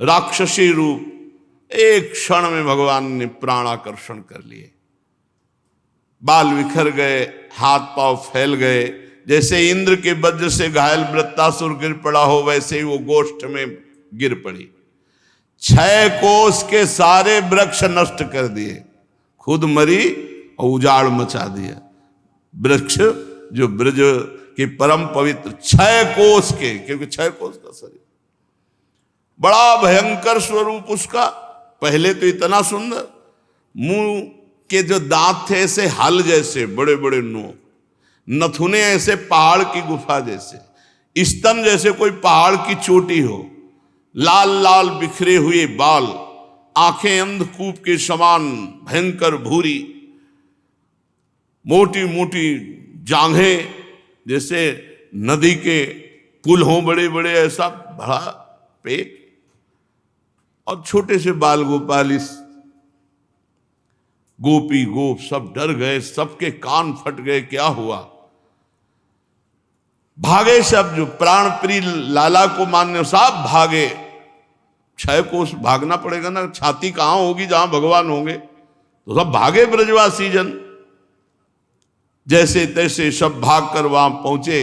राक्षसी रूप एक क्षण में भगवान ने प्राणाकर्षण कर लिए। बाल बिखर गए, हाथ पांव फैल गए, जैसे इंद्र के वज्र से घायल वृत्तासुर गिर पड़ा हो, वैसे ही वो गोष्ठ में गिर पड़ी। 6 कोस के सारे वृक्ष नष्ट कर दिए, खुद मरी और उजाड़ मचा दिया। वृक्ष जो ब्रज के परम पवित्र 6 कोस के, क्योंकि 6 कोस का शरीर, बड़ा भयंकर स्वरूप उसका। पहले तो इतना सुंदर, मुंह के जो दांत थे ऐसे हल जैसे बड़े बड़े नोक, नथुने ऐसे पहाड़ की गुफा जैसे, स्तन जैसे कोई पहाड़ की चोटी हो, लाल लाल बिखरे हुए बाल, आंखें अंधकूप के समान भयंकर भूरी, मोटी मोटी जांघें जैसे नदी के पुल हों बड़े बड़े, ऐसा बड़ा पेट और छोटे से बाल गोपाल। इस गोपी गोप सब डर गए, सबके कान फट गए, क्या हुआ। भागे सब, जो प्राण प्रिय लाला को मानने सब भागे। 6 कोस भागना पड़ेगा ना, छाती कहां होगी जहां भगवान होंगे, तो सब भागे ब्रजवासी जन। जैसे तैसे सब भागकर वहां पहुंचे,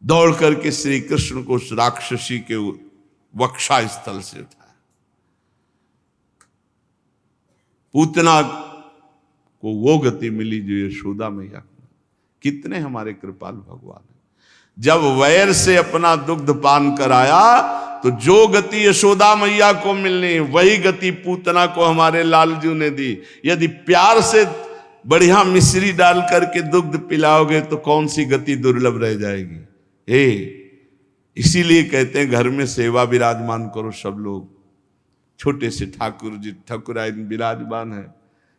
दौड़ करके श्री कृष्ण को उस राक्षसी के वक्षा स्थल से उठाया। पूतना को वो गति मिली जो यशोदा मैया। कितने हमारे कृपाल भगवान है। जब वैर से अपना दुग्ध पान कराया तो जो गति यशोदा मैया को मिलनी वही गति पूतना को हमारे लालजू ने दी। यदि प्यार से बढ़िया मिश्री डाल करके दुग्ध पिलाओगे तो कौन सी गति दुर्लभ रह जाएगी। हे, इसीलिए कहते हैं घर में सेवा विराजमान करो सब लोग। छोटे से ठाकुर जी ठाकुराई विराजमान है,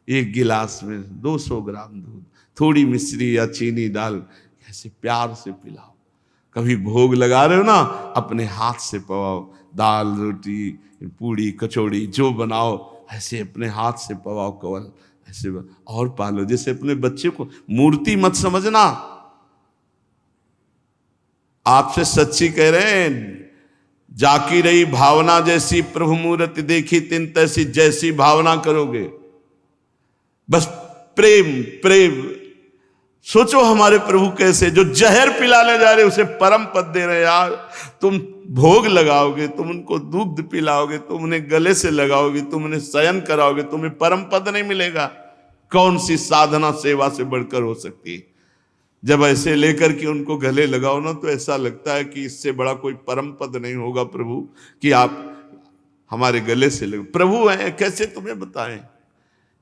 एक गिलास में 200 ग्राम दूध, थोड़ी मिश्री या चीनी डाल ऐसे प्यार से पिलाओ। कभी भोग लगा रहे हो ना, अपने हाथ से पवाओ, दाल रोटी पूड़ी कचौड़ी जो बनाओ ऐसे अपने हाथ से पवाओ, कवल ऐसे और पालो जैसे अपने बच्चे को। मूर्ति मत समझना, आपसे सच्ची कह रहे हैं, जाकी रही भावना जैसी प्रभु मूर्ति देखी तिन तैसी, जैसी भावना करोगे बस प्रेम प्रेम। सोचो हमारे प्रभु कैसे, जो जहर पिलाने जा रहे उसे परम पद दे रहे यार। तुम भोग लगाओगे, तुम उनको दूध पिलाओगे, तुम उन्हें गले से लगाओगे, तुम उन्हें शयन कराओगे, तुम्हें परम पद नहीं मिलेगा। कौन सी साधना सेवा से बढ़कर हो सकती है। जब ऐसे लेकर के उनको गले लगाओ ना तो ऐसा लगता है कि इससे बड़ा कोई परम पद नहीं होगा प्रभु, कि आप हमारे गले से लगे। प्रभु हैं कैसे तुम्हें बताएं।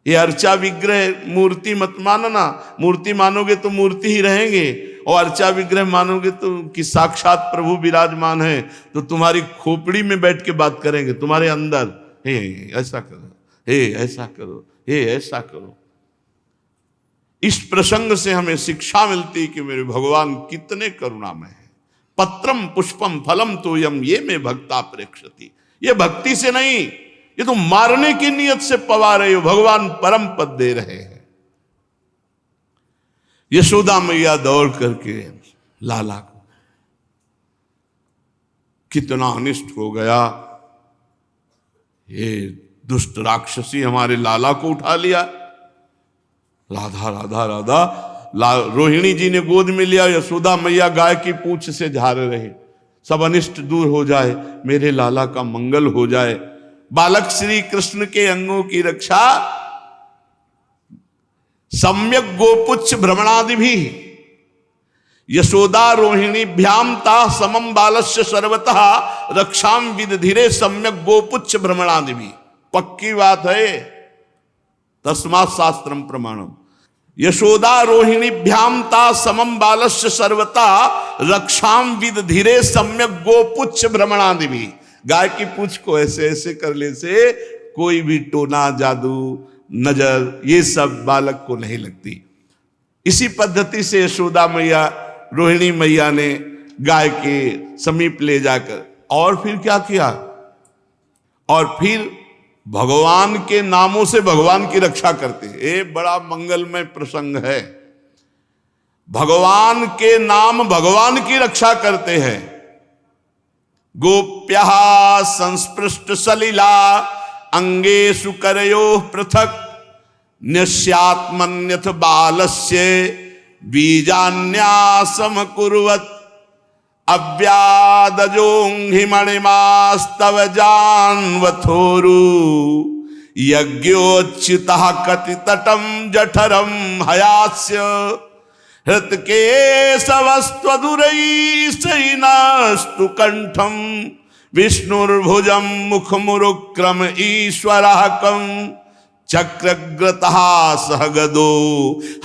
ये अर्चा विग्रह मूर्ति मत मानना, मूर्ति मानोगे तो मूर्ति ही रहेंगे, और अर्चा विग्रह मानोगे तो कि साक्षात प्रभु विराजमान है तो तुम्हारी खोपड़ी में बैठ के बात करेंगे, तुम्हारे अंदर। हे ऐसा करो, हे ऐसा करो, हे ऐसा करो। इस प्रसंग से हमें शिक्षा मिलती कि मेरे भगवान कितने करुणामय है। पत्रम पुष्पम फलम तोयम ये में भक्ता प्रेक्षति। ये भक्ति से नहीं, ये तो मारने की नियत से पवा रहे हो। भगवान परम पद दे रहे हैं। यशोदा मैया दौड़ करके लाला को, कितना अनिष्ट हो गया, ये दुष्ट राक्षसी हमारे लाला को उठा लिया। राधा राधा राधा रोहिणी जी ने गोद में लिया, यशोदा मैया गाय की पूंछ से झाड़ रहे, सब अनिष्ट दूर हो जाए, मेरे लाला का मंगल हो जाए। बालक श्री कृष्ण के अंगों की रक्षा सम्यक गोपुच्छ भ्रमणादि भी यशोदा रोहिणी भ्याम ता समम बालस्य सर्वतः रक्षाम विदधिरे सम्यक गोपुच्छ भ्रमणादि भी। पक्की बात है, तस्मात् शास्त्रम प्रमाणम। यशोदा रोहिणी भ्याम ता समम बालस्य सर्वता रक्षाम विदधिरे सम्यक गोपुच्छ भ्रमणादि भी। गाय की पूंछ को ऐसे ऐसे करने से कोई भी टोना जादू नजर ये सब बालक को नहीं लगती। इसी पद्धति से यशोदा मैया रोहिणी मैया ने गाय के समीप ले जाकर और फिर क्या किया, और फिर भगवान के नामों से भगवान की रक्षा करते हैं। ये बड़ा मंगलमय प्रसंग है। भगवान के नाम भगवान की रक्षा करते हैं। गोप्या संस्पृष्ट सलिला अंगेषु करयोः पृथक न्यस्यात्मन्यथ बालस्य बीजान्यासम कुर्वत् अव्यादजोंहि मणिमास्तव जानवथोरु यज्ञोच्युतः कतितटं जठरं हयास्य हृत्केशवस्त्वदुरैः कंठं विष्णुर्भुजं मुखमुरुक्रम ईश्वराहकं चक्रग्रतः सह गदो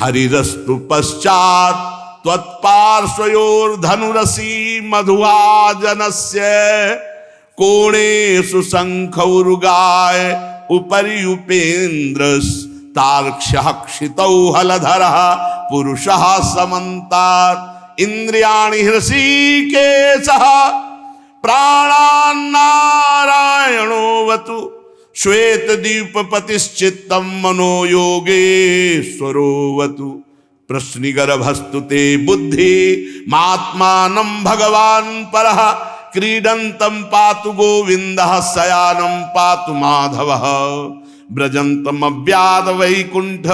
हरिरस्तु पश्चात् त्वत्पार्श्वयोर्धनुरसी मधुवाजनस्य कोणेषु शंखौरुगाय उपरि उपेन्द्रस्तार्क्ष्यः क्षितौ हलधरः पुरुषः समन्तात् इन्द्रियाणि हृषीकेशः प्राणान्नारायणोऽवतु श्वेतदीपपतिश्चित्तं मनो योगेश्वरोऽवतु प्रश्निगर्भस्तु ते बुद्धि मात्मानं भगवान् परः क्रीडन्तं पातु गोविन्दः शयानं पातु माधवः ब्रजन्तम् अव्याद वैकुंठ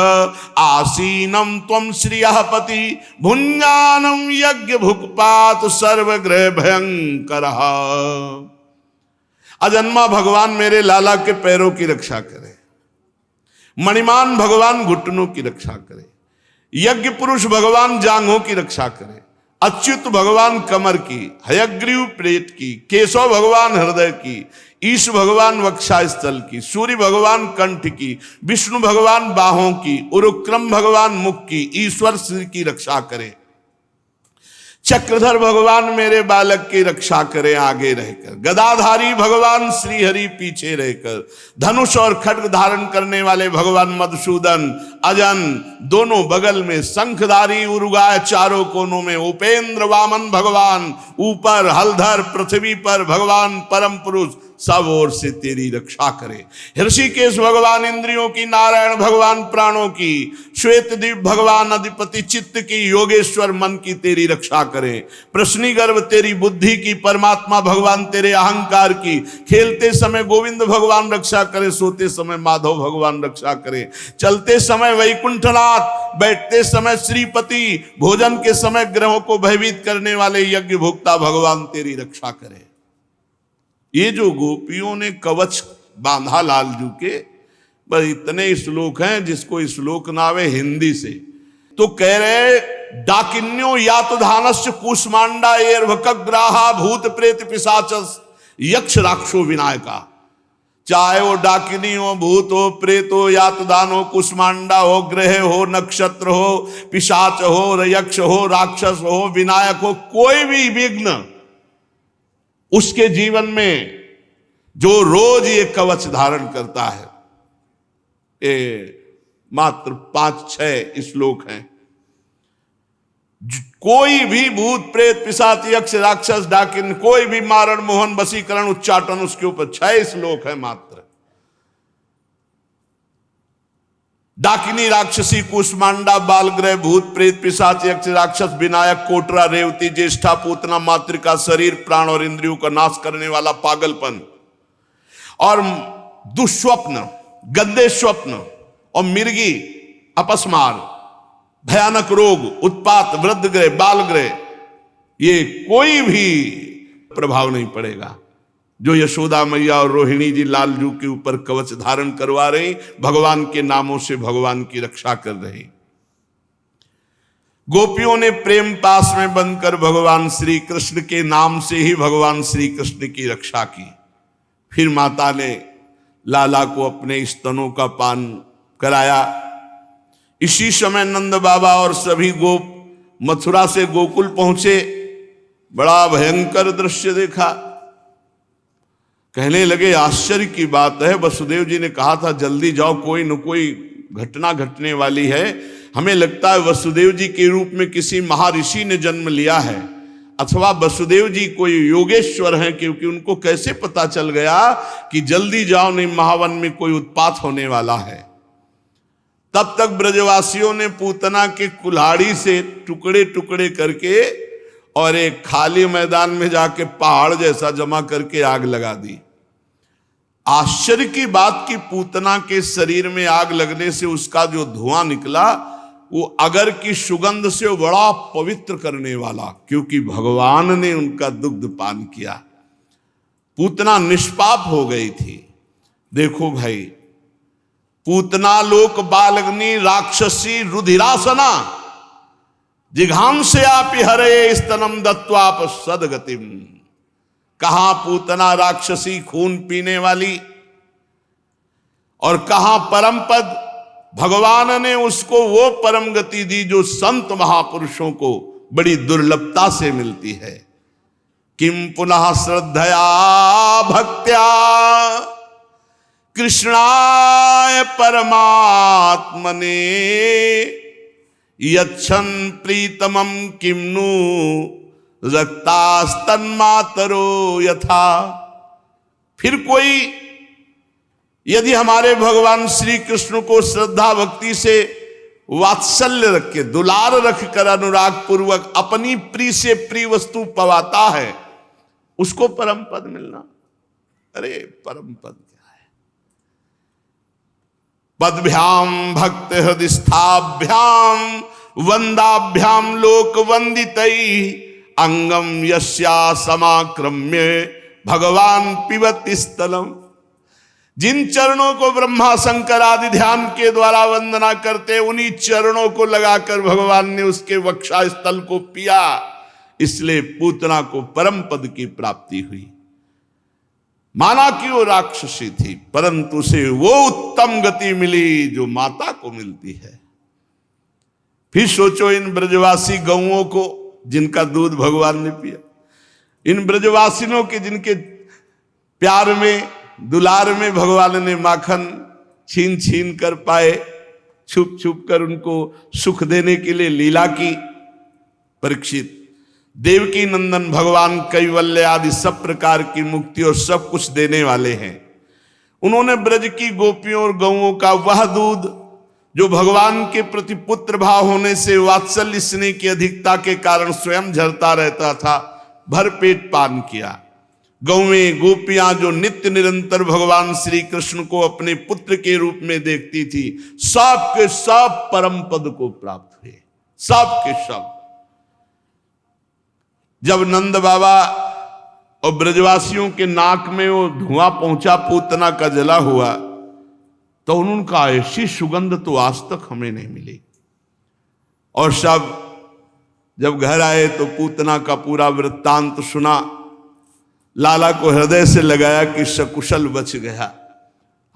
आसीनं त्वं श्रियः पति भुञ्जानं यज्ञ भुक्पातु सर्वग्रह भयंकरः। अजन्मा भगवान मेरे लाला के पैरों की रक्षा करे, मणिमान भगवान घुटनों की रक्षा करे, यज्ञ पुरुष भगवान जांघों की रक्षा करे, अच्युत भगवान कमर की, हयग्रीव पेट की, केशव भगवान हृदय की, ईश भगवान वक्षास्थल की, सूर्य भगवान कंठ की, विष्णु भगवान बाहों की, उरुक्रम भगवान मुख की, ईश्वर सिर की रक्षा करे। चक्रधर भगवान मेरे बालक की रक्षा करें आगे रहकर, गदाधारी भगवान श्री हरि पीछे रहकर, धनुष और खड्ग धारण करने वाले भगवान मधुसूदन अजन दोनों बगल में, शंखधारी उरुगाय चारों कोनों में, उपेंद्र वामन भगवान ऊपर, हलधर पृथ्वी पर भगवान परम पुरुष सब ओर से तेरी रक्षा करे। ऋषिकेश भगवान इंद्रियों की, नारायण भगवान प्राणों की, श्वेतदीप भगवान अधिपति चित्त की, योगेश्वर मन की तेरी रक्षा करें। प्रश्नी गर्भ तेरी बुद्धि की, परमात्मा भगवान तेरे अहंकार की, खेलते समय गोविंद भगवान रक्षा करे, सोते समय माधव भगवान रक्षा करे, चलते समय वैकुंठनाथ, बैठते समय श्रीपति, भोजन के समय ग्रहों को भयभीत करने वाले यज्ञ भोक्ता भगवान तेरी रक्षा करे। ये जो गोपियों ने कवच बांधा लालजू के, बस इतने श्लोक हैं, जिसको श्लोक ना आवे हिंदी से तो कह रहे डाकिन्यो यातधानस्य कुष्मांडा एर्भकग्राहा भूत प्रेत पिशाचस यक्ष राक्षो विनायका। चाहे वो डाकिनी हो, भूत हो, प्रेत हो, यातदान हो, कुष्मांडा हो, ग्रह हो, नक्षत्र हो, पिशाच हो, यक्ष हो, राक्षस हो, विनायक हो, कोई भी विघ्न उसके जीवन में जो रोज ये कवच धारण करता है, ये मात्र 5-6 श्लोक हैं। कोई भी भूत प्रेत पिशाच यक्ष राक्षस डाकिन, कोई भी मारण मोहन वशीकरण उच्चाटन, उसके ऊपर 6 श्लोक है मात्र। डाकिनी राक्षसी कुष्मांडा बालग्रह भूत प्रेत पिशाच यक्ष राक्षस विनायक कोटरा रेवती ज्येष्ठा पूतना मातृका शरीर प्राण और इंद्रियों का नाश करने वाला पागलपन और दुष्स्वप्न गंदे स्वप्न और मिर्गी अपस्मार भयानक रोग उत्पात वृद्ध ग्रह बाल ग्रह, ये कोई भी प्रभाव नहीं पड़ेगा। जो यशोदा मैया और रोहिणी जी लालजू के ऊपर कवच धारण करवा रही, भगवान के नामों से भगवान की रक्षा कर रही। गोपियों ने प्रेम पास में बनकर भगवान श्री कृष्ण के नाम से ही भगवान श्री कृष्ण की रक्षा की। फिर माता ने लाला को अपने स्तनों का पान कराया। इसी समय नंद बाबा और सभी गोप मथुरा से गोकुल पहुंचे। बड़ा भयंकर दृश्य देखा। कहने लगे आश्चर्य की बात है, वसुदेव जी ने कहा था जल्दी जाओ, कोई न कोई घटना घटने वाली है। हमें लगता है वसुदेव जी के रूप में किसी महर्षि ने जन्म लिया है, अथवा वसुदेव जी कोई योगेश्वर हैं, क्योंकि उनको कैसे पता चल गया कि जल्दी जाओ नहीं महावन में कोई उत्पात होने वाला है। तब तक ब्रजवासियों ने पूतना के कुल्हाड़ी से टुकड़े टुकड़े करके और एक खाली मैदान में जाके पहाड़ जैसा जमा करके आग लगा दी। आश्चर्य की बात कि पूतना के शरीर में आग लगने से उसका जो धुआं निकला वो अगर की सुगंध से बड़ा पवित्र करने वाला, क्योंकि भगवान ने उनका दुग्ध पान किया। पूतना निष्पाप हो गई थी। देखो भाई, पूतना लोक बालग्नि राक्षसी रुधिरासना जिघांस से आप हरे स्तनम दत्वाप सदगतिम। कहां पूतना राक्षसी खून पीने वाली और कहां परम पद। भगवान ने उसको वो परम गति दी जो संत महापुरुषों को बड़ी दुर्लभता से मिलती है। किम पुनः श्रद्धया भक्त्या कृष्णाय परमात्मने यच्छन प्रीतमं किम्नु रक्तास्तन्मातरो यथा। फिर कोई यदि हमारे भगवान श्री कृष्ण को श्रद्धा भक्ति से वात्सल्य रख के दुलार रख कर अनुराग पूर्वक अपनी प्रिय से प्रिय वस्तु पवाता है, उसको परम पद मिलना। अरे परम पद क्या है? पदभ्याम भक्त हृदयस्थाभ्याम वंदाभ्याम लोक वंदितई अंगम यस्या समाक्रम्य भगवान पिबति स्थलम। जिन चरणों को ब्रह्मा शंकर आदि ध्यान के द्वारा वंदना करते, उन्हीं चरणों को लगाकर भगवान ने उसके वक्षा स्थल को पिया। इसलिए पूतना को परम पद की प्राप्ति हुई। माना कि वो राक्षसी थी, परंतु उसे वो उत्तम गति मिली जो माता को मिलती है। फिर सोचो इन ब्रजवासी गौओं को जिनका दूध भगवान ने पिया, इन ब्रजवासिनों के जिनके प्यार में दुलार में भगवान ने माखन छीन छीन कर पाए, छुप छुप कर उनको सुख देने के लिए लीला की। परीक्षित, देवकी नंदन भगवान कैवल्य आदि सब प्रकार की मुक्ति और सब कुछ देने वाले हैं। उन्होंने ब्रज की गोपियों और गौओं का वह दूध जो भगवान के प्रति पुत्र भाव होने से वात्सल्य स्नेह की अधिकता के कारण स्वयं झरता रहता था, भरपेट पान किया। गौवें गोपियां जो नित्य निरंतर भगवान श्री कृष्ण को अपने पुत्र के रूप में देखती थी, सब के सब परम पद को प्राप्त हुए, सब के सब। जब नंद बाबा और ब्रजवासियों के नाक में वो धुआं पहुंचा पूतना का जला हुआ, तो उन्होंने कहा ऐसी सुगंध तो आज तक हमें नहीं मिली। और सब जब घर आए तो पूतना का पूरा वृत्तांत सुना, लाला को हृदय से लगाया कि सकुशल बच गया,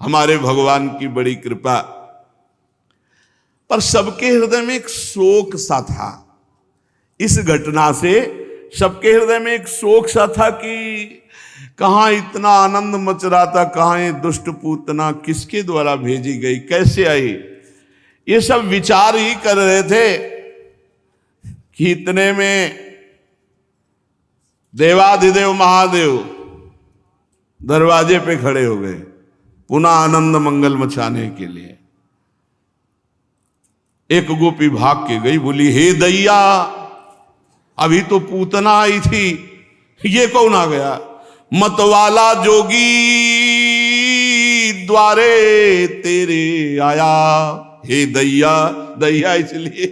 हमारे भगवान की बड़ी कृपा। पर सबके हृदय में एक शोक सा था। इस घटना से सबके हृदय में एक शोक सा था कि कहां इतना आनंद मच रहा था, कहां ये दुष्ट पूतना किसके द्वारा भेजी गई, कैसे आई, ये सब विचार ही कर रहे थे कि इतने में देवाधिदेव महादेव दरवाजे पे खड़े हो गए पुनः आनंद मंगल मचाने के लिए। एक गोपी भाग के गई, बोली हे दैया, अभी तो पूतना आई थी, ये कौन आ गया? मतवाला जोगी द्वारे तेरे आया। हे दैया, दैया इसलिए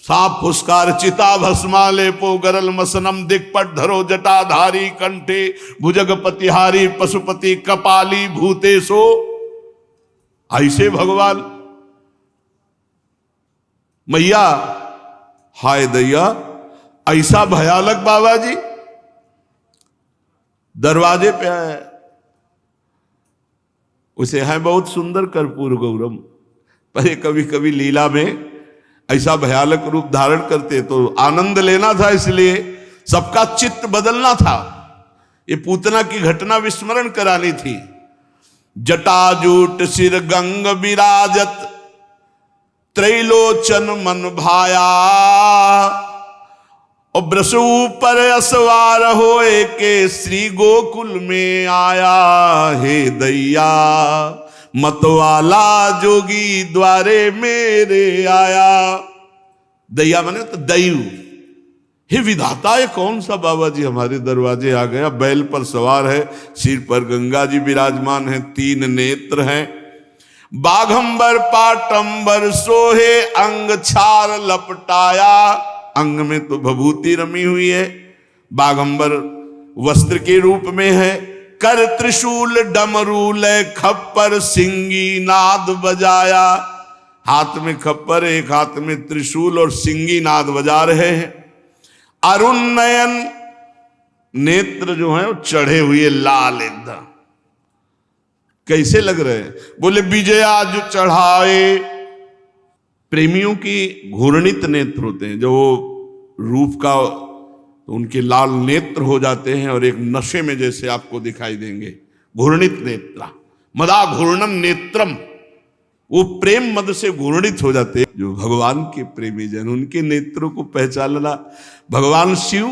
साप फुस्कार चिता भस्माले पो गरल मसनम दिक्पट धरो जटाधारी कंठे भुजगपतिहारी पशुपति कपाली भूतेशो। ऐसे भगवान मैया, हाय दैया, ऐसा भयानक बाबा जी दरवाजे पे आया। उसे है बहुत सुंदर कर्पूर गौरम, पर ये कभी कभी लीला में ऐसा भयानक रूप धारण करते, तो आनंद लेना था, इसलिए सबका चित्त बदलना था। ये पूतना की घटना विस्मरण करानी थी। जटाजूट सिर गंग विराजत त्रैलोचन मन भाया, और ब्रसु पर असवार होए के श्री गोकुल में आया। हे दैया, मतवाला जोगी द्वारे मेरे आया। दैया माने तो दैव, हे विधाता, ये कौन सा बाबा जी हमारे दरवाजे आ गया? बैल पर सवार है, सिर पर गंगा जी विराजमान है, 3 नेत्र हैं, बाघंबर पाटंबर सोहे अंग छार लपटाया। अंग में तो भभूति रमी हुई है, बाघंबर वस्त्र के रूप में है, कर त्रिशूल डमरू लय खप्पर सिंगी नाद बजाया। हाथ में खप्पर, एक हाथ में त्रिशूल और सिंगी नाद बजा रहे हैं। अरुण नयन, नेत्र जो है वो चढ़े हुए लाल एकदम, कैसे लग रहे हैं? बोले विजया जो चढ़ाए। प्रेमियों की घूर्णित नेत्र होते हैं, जो रूप का तो उनके लाल नेत्र हो जाते हैं और एक नशे में जैसे आपको दिखाई देंगे। घूर्णित नेत्र, मदा घूर्णन नेत्रम, वो प्रेम मद से घूर्णित हो जाते हैं। जो भगवान के प्रेमी जन, उनके नेत्रों को पहचानना। भगवान शिव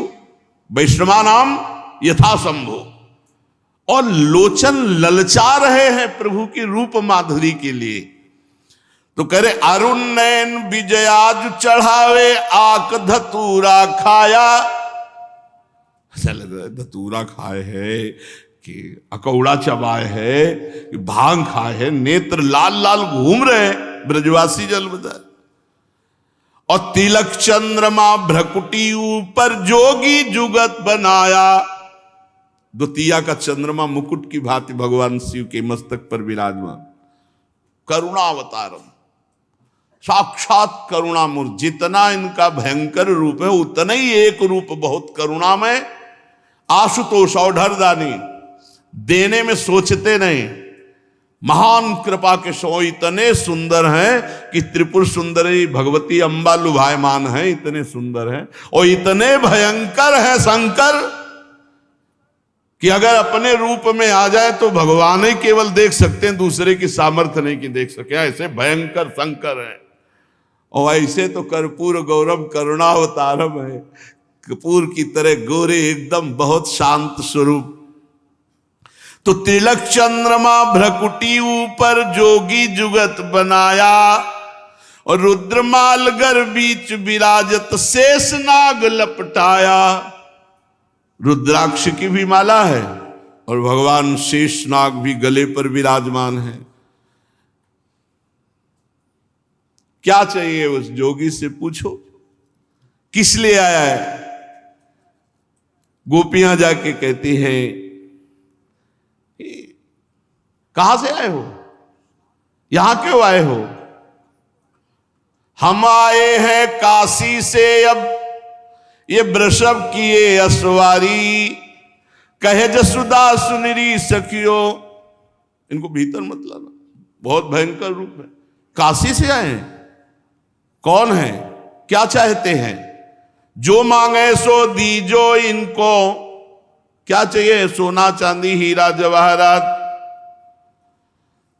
वैष्णवा नाम यथा शंभो, और लोचन ललचा रहे हैं प्रभु की रूप माधुरी के लिए। तो कह रहे अरुण नयन विजयाज चढ़ावे आक धतूरा खाया। ऐसा लग रहा है धतूरा खाए है कि अकौड़ा चबाए है कि भांग खाए है। नेत्र लाल लाल घूम रहे हैं ब्रजवासी जल बता। और तिलक चंद्रमा भ्रकुटी ऊपर जोगी जुगत बनाया। द्वितीया का चंद्रमा मुकुट की भांति भगवान शिव के मस्तक पर विराजमान, करुणावतारम। साक्षात करुणामूर्ति। जितना इनका भयंकर रूप है उतना ही एक रूप बहुत करुणामय। आशुतोष औढ़रदानी, देने में सोचते नहीं, महान कृपा के सो इतने सुंदर हैं कि त्रिपुर सुंदरी भगवती अम्बा लुभायमान है, इतने सुंदर हैं और इतने भयंकर है शंकर कि अगर अपने रूप में आ जाए तो भगवान ही केवल देख सकते हैं, दूसरे की सामर्थ्य नहीं कि देख सके, ऐसे भयंकर शंकर है। और ऐसे तो कर्पूर गौरव करुणावतारम है, कपूर की तरह गोरे एकदम बहुत शांत स्वरूप। तो तिलक चंद्रमा भ्रकुटी ऊपर जोगी जुगत बनाया और रुद्रमाल गर बीच विराजत शेष नाग लपटाया। रुद्राक्ष की भी माला है और भगवान शेष नाग भी गले पर विराजमान है। क्या चाहिए उस जोगी से पूछो, किस लिए आया है? गोपियां जाके कहती हैं, कहां से आए हो, यहां क्यों आए हो? हम आए हैं काशी से, अब ये वृषभ किए असवारी, कहे जसुदा सुनरी सखियो। इनको भीतर मत लाना, बहुत भयंकर रूप है। काशी से आए हैं, कौन है, क्या चाहते हैं? जो मांगे सो दीजो इनको। क्या चाहिए? सोना चांदी हीरा जवाहरात?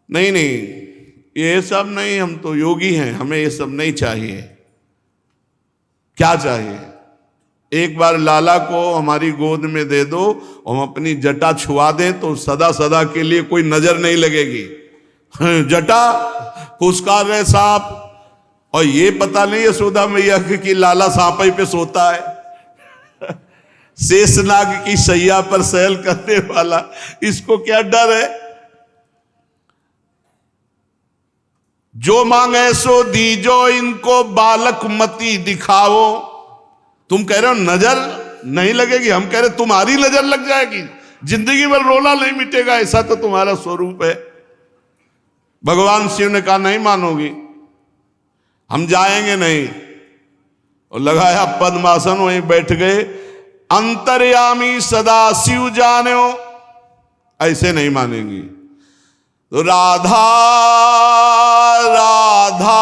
नहीं नहीं, ये सब नहीं, हम तो योगी हैं, हमें ये सब नहीं चाहिए। क्या चाहिए? एक बार लाला को हमारी गोद में दे दो, हम अपनी जटा छुआ दें तो सदा सदा के लिए कोई नजर नहीं लगेगी। जटा फुसकार रहे सांप, और ये पता नहीं यशोदा मैया कि लाला सांप पे सोता है। शेषनाग की सैया पर सैल करने वाला, इसको क्या डर है? जो मांगे सो दीजो इनको, बालक मती दिखाओ। तुम कह रहे हो नजर नहीं लगेगी, हम कह रहे तुम्हारी नजर लग जाएगी, जिंदगी भर रोना नहीं मिटेगा, ऐसा तो तुम्हारा स्वरूप है। भगवान शिव ने कहा नहीं मानोगी, हम जाएंगे नहीं। और लगाया पद्मासन, वहीं बैठ गए। अंतर्यामी सदा शिव जानो, ऐसे नहीं मानेंगी। तो राधा राधा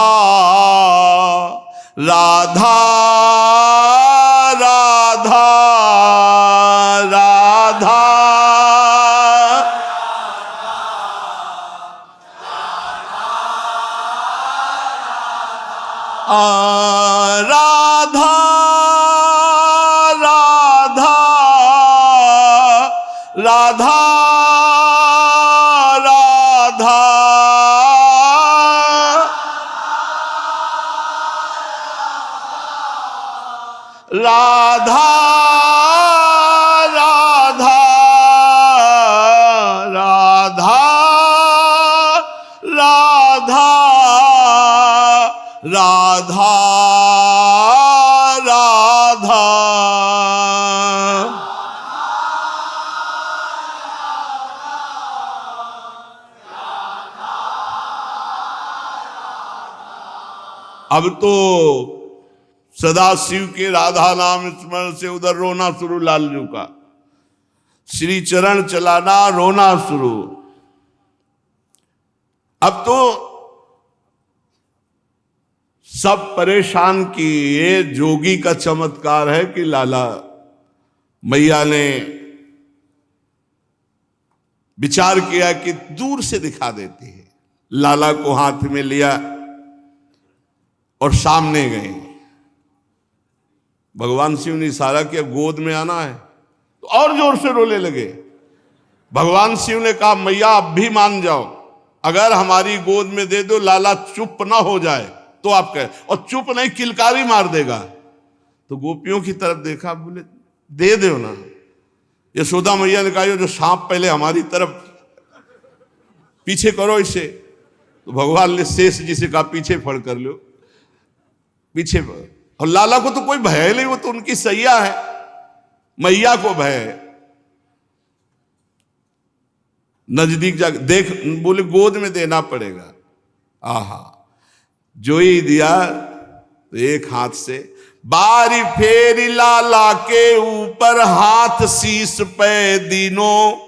राधा राधा राधा राधा राधा राधा राधा राधा राधा राधा राधा राधा। अब तो सदा शिव के राधा नाम स्मरण से उधर रोना शुरू, लालजू का श्री चरण चलाना, रोना शुरू। अब तो सब परेशान की, ये जोगी का चमत्कार है कि लाला मैया ने विचार किया कि दूर से दिखा देती है। लाला को हाथ में लिया और सामने गए। भगवान शिव ने इशारा किया गोद में आना है, तो और जोर से रोने लगे। भगवान शिव ने कहा मैया अब भी मान जाओ, अगर हमारी गोद में दे दो, लाला चुप ना हो जाए तो आप कहे, और चुप नहीं किलकारी मार देगा। तो गोपियों की तरफ देखा, बोले दे दो ना। यशोदा मैया ने कहा जो सांप पहले हमारी तरफ पीछे करो इसे। तो भगवान ने शेष जी से कहा पीछे फड़ कर लो, पीछे फड़। और लाला को तो कोई भय नहीं, वो तो उनकी सैया है, मैया को भय है। नजदीक जाकर देख, बोले गोद में देना पड़ेगा। आहा, जो ही दिया तो एक हाथ से बारी फेरी लाला के ऊपर, हाथ शीश पे दीनों।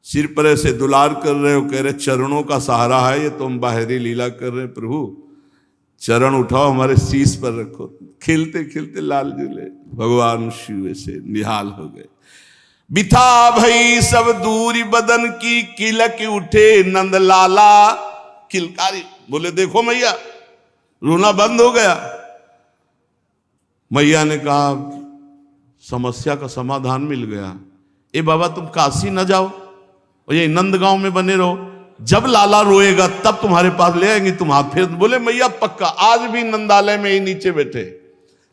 सिर पर ऐसे दुलार कर रहे हो, कह रहे चरणों का सहारा है ये, तुम बाहरी लीला कर रहे प्रभु, चरण उठाओ हमारे शीश पर रखो। खिलते खिलते लाल झूले, भगवान शिव से निहाल हो गए। बिथा भई सब दूरी बदन की, किलक उठे नंद लाला। किलकारी बोले देखो मैया, रोना बंद हो गया। मैया ने कहा समस्या का समाधान मिल गया। ए बाबा तुम काशी न जाओ और ये नंदगांव में बने रहो, जब लाला रोएगा तब तुम्हारे पास ले आएंगे, तुम हाथ फेर। बोले मैया पक्का, आज भी नंदालय में ही नीचे बैठे,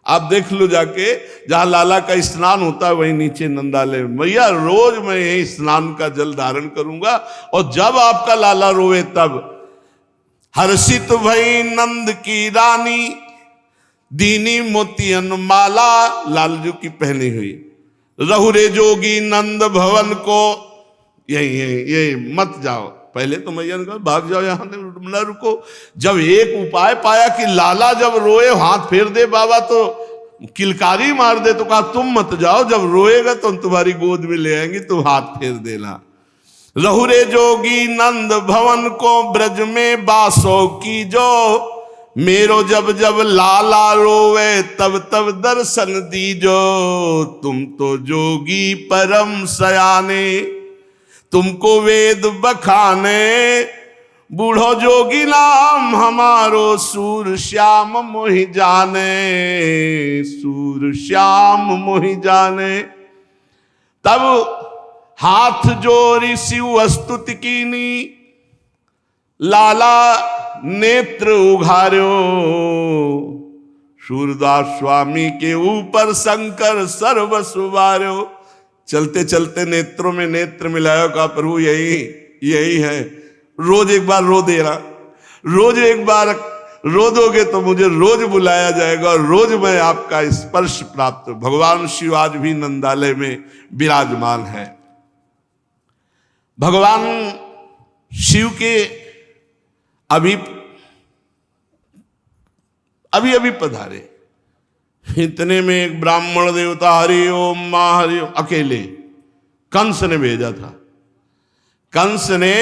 आप देख लो जाके, जहां लाला का स्नान होता है वही नीचे नंदालय में। मैया रोज मैं यही स्नान का जल धारण करूंगा, और जब आपका लाला रोए तब। हर्षित भई नंद की रानी, दीनी मोतियन माला, लालजू की पहनी हुई। रहुरे जोगी नंद भवन को, यही मत जाओ। पहले तो मैया ने कहा भाग जाओ, यहां न रुको। जब एक उपाय पाया कि लाला जब रोए हाथ फेर दे बाबा, तो किलकारी मार दे, तो कहा तुम मत जाओ, जब रोएगा तो तुम्हारी गोद में ले आएंगे, तुम हाथ फेर देना। रहुरे जोगी नंद भवन को, ब्रज में बासो की जो, मेरो जब जब लाला रोवे तब तब दर्शन दीजो। तुम तो जोगी परम सयाने, तुमको वेद बखाने, बूढ़ो जोगी नाम हमारो, सूर श्याम मोहि जाने, सूर श्याम मोहि जाने। तब हाथ जोड़ी शिव स्तुति कीनी, लाला नेत्र उघार्यो। सूरदास स्वामी के ऊपर शंकर सर्व सुवार्यो। चलते चलते नेत्रों में नेत्र मिलाया, कहा प्रभु यही है। रोज एक बार रो देना, रोज एक बार रो दोगे तो मुझे रोज बुलाया जाएगा, और रोज मैं आपका स्पर्श प्राप्त। भगवान शिव आज भी नंदालय में विराजमान है। भगवान शिव के अभी पधारे। इतने में एक ब्राह्मण देवता हरि ओम मां हरि ओम, अकेले कंस ने भेजा था। कंस ने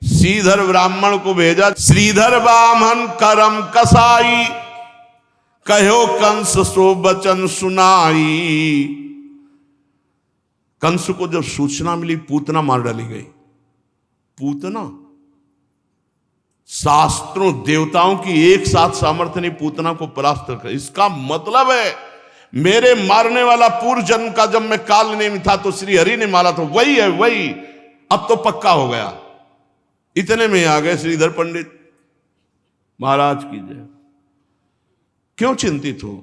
श्रीधर ब्राह्मण को भेजा। श्रीधर ब्राह्मण करम कसाई, कहो कंस सो बचन सुनाई। कंस को जब सूचना मिली पूतना मार डाली गई। पूतना, शास्त्रों देवताओं की एक साथ सामर्थ्य नहीं पूतना को परास्त कर। इसका मतलब है मेरे मारने वाला पूर्व जन्म का जब मैं काल नेमी था तो श्री हरि ने मारा, तो वही है वही, अब तो पक्का हो गया। इतने में आ गए श्रीधर पंडित। महाराज की जय। क्यों चिंतित हो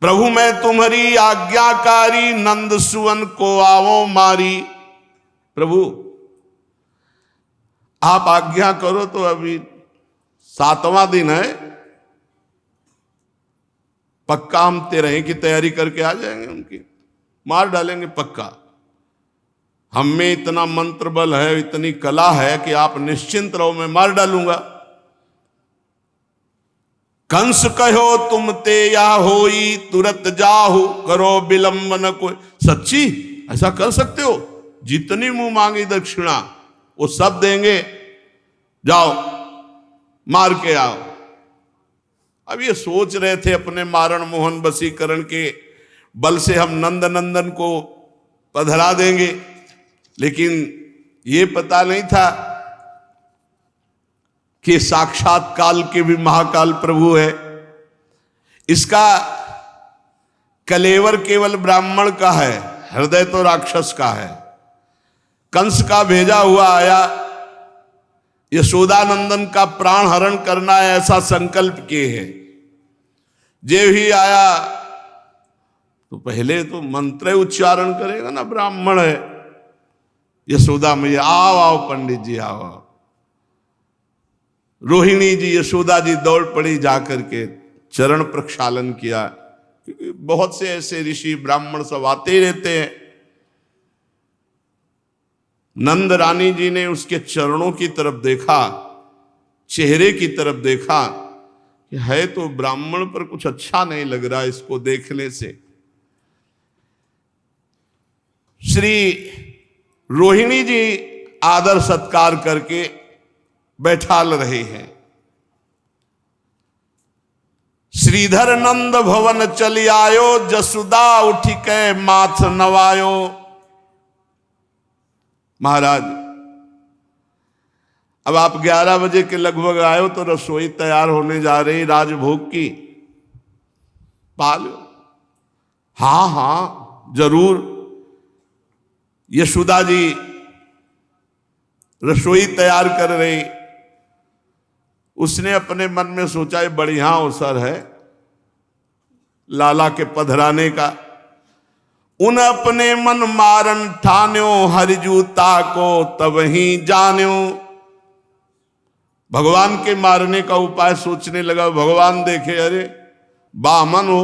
प्रभु, मैं तुम्हारी आज्ञाकारी, नंद सुवन को आवो मारी। प्रभु आप आज्ञा करो, तो अभी 7वां दिन है, पक्का हम 13 की तैयारी करके आ जाएंगे, उनकी मार डालेंगे पक्का। हम में इतना मंत्र बल है, इतनी कला है कि आप निश्चिंत रहो, मैं मार डालूंगा। कंस कहो तुम ते या होई, तुरंत जाहु करो विलंब न कोई। सच्ची ऐसा कर सकते हो? जितनी मुंह मांगी दक्षिणा वो सब देंगे, जाओ मार के आओ। अब ये सोच रहे थे अपने मारण मोहन वशीकरण के बल से हम नंद नंदन को पधरा देंगे, लेकिन ये पता नहीं था कि साक्षात काल के भी महाकाल प्रभु है। इसका कलेवर केवल ब्राह्मण का है, हृदय तो राक्षस का है। कंस का भेजा हुआ आया, यशोदानंदन का प्राण हरण करना है ऐसा संकल्प किए हैं। जे भी आया तो पहले तो मंत्र उच्चारण करेगा ना, ब्राह्मण है। यशोदा मैया आओ आओ पंडित जी आओ आओ। रोहिणी जी यशोदा जी दौड़ पड़ी, जाकर के चरण प्रक्षालन किया, क्योंकि बहुत से ऐसे ऋषि ब्राह्मण सब आते रहते हैं। नंद रानी जी ने उसके चरणों की तरफ देखा चेहरे की तरफ देखा कि है तो ब्राह्मण पर कुछ अच्छा नहीं लग रहा इसको देखने से। श्री रोहिणी जी आदर सत्कार करके बैठाल रहे हैं। श्रीधर नंद भवन चली आयो, जसुदा उठी के माथ नवायो। महाराज अब आप 11 बजे के लगभग आयो तो रसोई तैयार होने जा रही राजभोग की, पालो। हाँ हाँ जरूर। यशोदा जी रसोई तैयार कर रही। उसने अपने मन में सोचा ये बढ़िया अवसर है लाला के पधराने का। उन अपने मन मारन ठान्यो, हरिजूता को तब ही जान्यो। भगवान के मारने का उपाय सोचने लगा। भगवान देखे अरे बामन हो,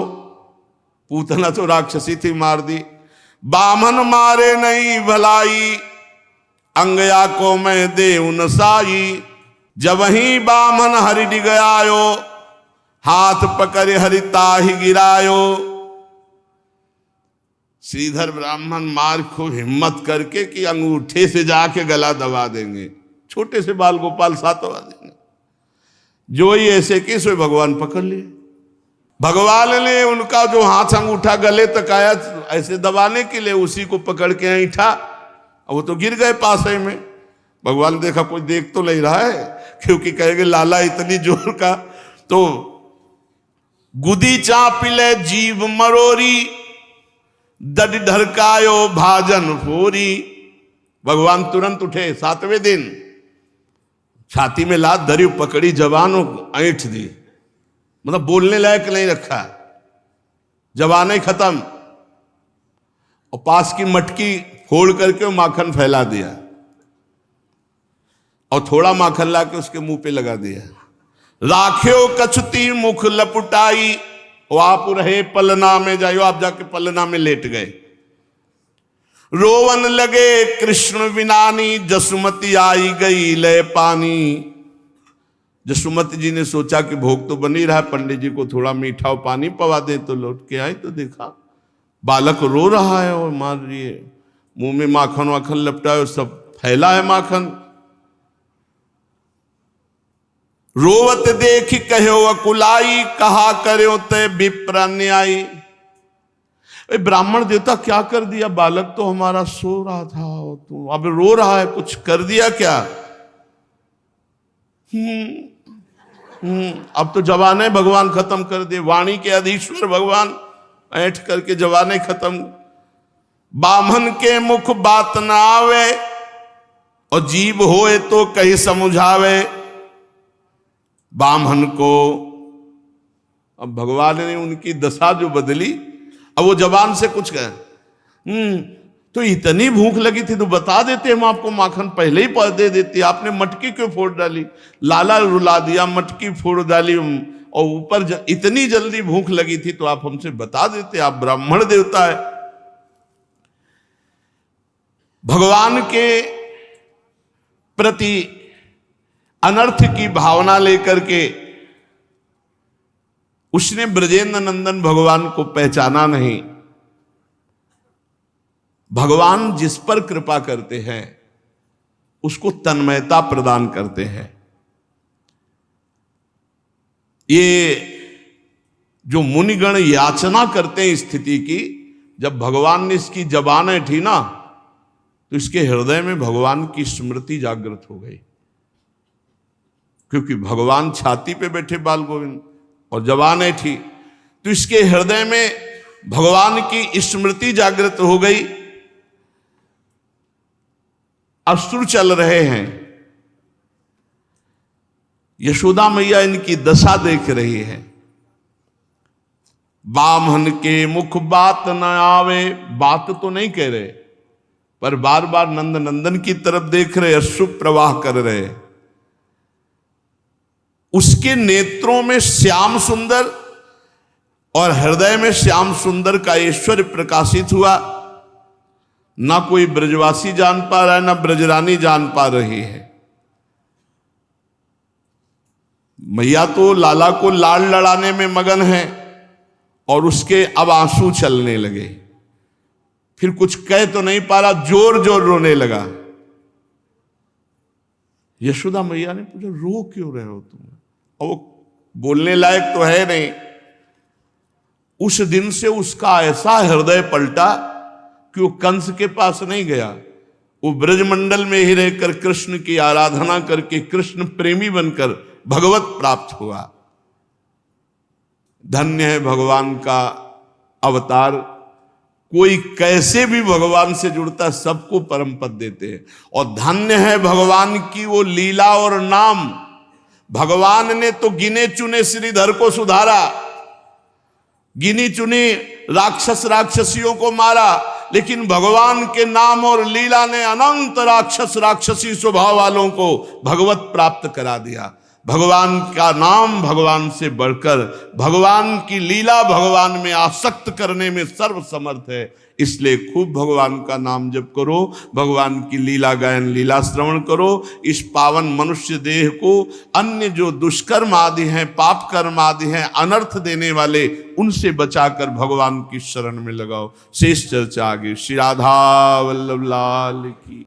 पूतना तो राक्षसी थी मार दी। बामन मारे नहीं भलाई, अंगया को मैं दे नसाई। जब ही बामन हरि डिगयायो, हाथ पकड़े हरिता ही गिरायो। श्रीधर ब्राह्मण मार खूब हिम्मत करके कि अंगूठे से जाके गला दबा देंगे, छोटे से बाल गोपाल सातवा देंगे। जो ही ऐसे कि सो भगवान पकड़ लिए। भगवान ने उनका जो हाथ अंगूठा गले तक आया ऐसे दबाने के लिए उसी को पकड़ के ऐठा, वो तो गिर गए पास ही में। भगवान देखा कोई देख तो नहीं रहा है, क्योंकि कहेंगे लाला इतनी जोर का। तो गुदी चापिले जीव मरोरी, दड ढरकायो भाजन फोरी। भगवान तुरंत उठे 7वें दिन, छाती में लात धरी, पकड़ी जवानों ऐंठ दी, मतलब बोलने लायक नहीं रखा, जवान ही खत्म। और पास की मटकी फोड़ करके माखन फैला दिया और थोड़ा माखन ला के उसके मुंह पे लगा दिया। राख्यो कछुती मुख लपुटाई, वो आप रहे पलना में जाइयो। आप जाके पलना में लेट गए। रोवन लगे कृष्ण विनानी, जसुमती आई गई ले पानी। जसुमती जी ने सोचा कि भोग तो बन ही रहा है, पंडित जी को थोड़ा मीठा और पानी पवा दे। तो लौट के आई तो देखा बालक रो रहा है और मार रही है, मुंह में माखन वाखन लपटाए, सब फैला है माखन। रोवत देख कहो अकुलाई, कहा करो ते विप्र न्यायी। ब्राह्मण देवता क्या कर दिया, बालक तो हमारा सो रहा था, तो अब रो रहा है, कुछ कर दिया क्या? अब तो जवाने भगवान खत्म कर दे। वाणी के अधीश्वर भगवान ऐठ करके जवाने खत्म। बामन के मुख बात न आवे, और जीव होए तो कहीं समझावे। बामन को अब भगवान ने उनकी दशा जो बदली, अब वो जवान से कुछ कहे, तो इतनी भूख लगी थी तो बता देते, हम आपको माखन पहले ही दे देते, आपने मटकी क्यों फोड़ डाली? लाला रुला दिया, मटकी फोड़ डाली, और ऊपर इतनी जल्दी भूख लगी थी तो आप हमसे बता देते, आप ब्राह्मण देवता है। भगवान के प्रति अनर्थ की भावना लेकर के उसने ब्रजेंद्र नंदन भगवान को पहचाना नहीं। भगवान जिस पर कृपा करते हैं उसको तन्मयता प्रदान करते हैं। ये जो मुनिगण याचना करते हैं स्थिति की, जब भगवान ने इसकी जबान ऐठी ना तो इसके हृदय में भगवान की स्मृति जागृत हो गई, क्योंकि भगवान छाती पे बैठे बाल गोविंद और जबान ऐठी, तो इसके हृदय में भगवान की स्मृति जागृत हो गई। अश्रु चल रहे हैं। यशोदा मैया इनकी दशा देख रही है। बामन के मुख बात न आवे, बात तो नहीं कह रहे पर बार बार नंद नंदन की तरफ देख रहे, अश्रु प्रवाह कर रहे। उसके नेत्रों में श्याम सुंदर और हृदय में श्याम सुंदर का ऐश्वर्य प्रकाशित हुआ। ना कोई ब्रजवासी जान पा रहा है, ना ब्रजरानी जान पा रही है। मैया तो लाला को लाड़ लड़ाने में मगन है और उसके अब आंसू चलने लगे। फिर कुछ कह तो नहीं पा रहा, जोर जोर रोने लगा। यशोदा मैया ने पूछा, रो क्यों रहे हो तुम? और वो बोलने लायक तो है नहीं। उस दिन से उसका ऐसा हृदय पलटा कि वो कंस के पास नहीं गया, वो ब्रजमंडल में ही रहकर कृष्ण की आराधना करके कृष्ण प्रेमी बनकर भगवत प्राप्त हुआ। धन्य है भगवान का अवतार। कोई कैसे भी भगवान से जुड़ता, सबको परम पद देते हैं। और धन्य है भगवान की वो लीला और नाम। भगवान ने तो गिने चुने श्रीधर को सुधारा, गिनी चुनी राक्षस राक्षसियों को मारा, लेकिन भगवान के नाम और लीला ने अनंत राक्षस राक्षसी स्वभाव वालों को भगवत प्राप्त करा दिया। भगवान का नाम भगवान से बढ़कर, भगवान की लीला भगवान में आसक्त करने में सर्वसमर्थ है। इसलिए खूब भगवान का नाम जप करो, भगवान की लीला गायन लीला श्रवण करो। इस पावन मनुष्य देह को अन्य जो दुष्कर्म आदि हैं, पाप कर्म आदि हैं, अनर्थ देने वाले, उनसे बचाकर भगवान की शरण में लगाओ। शेष चर्चा आगे। श्री राधा वल्लभ लाल की।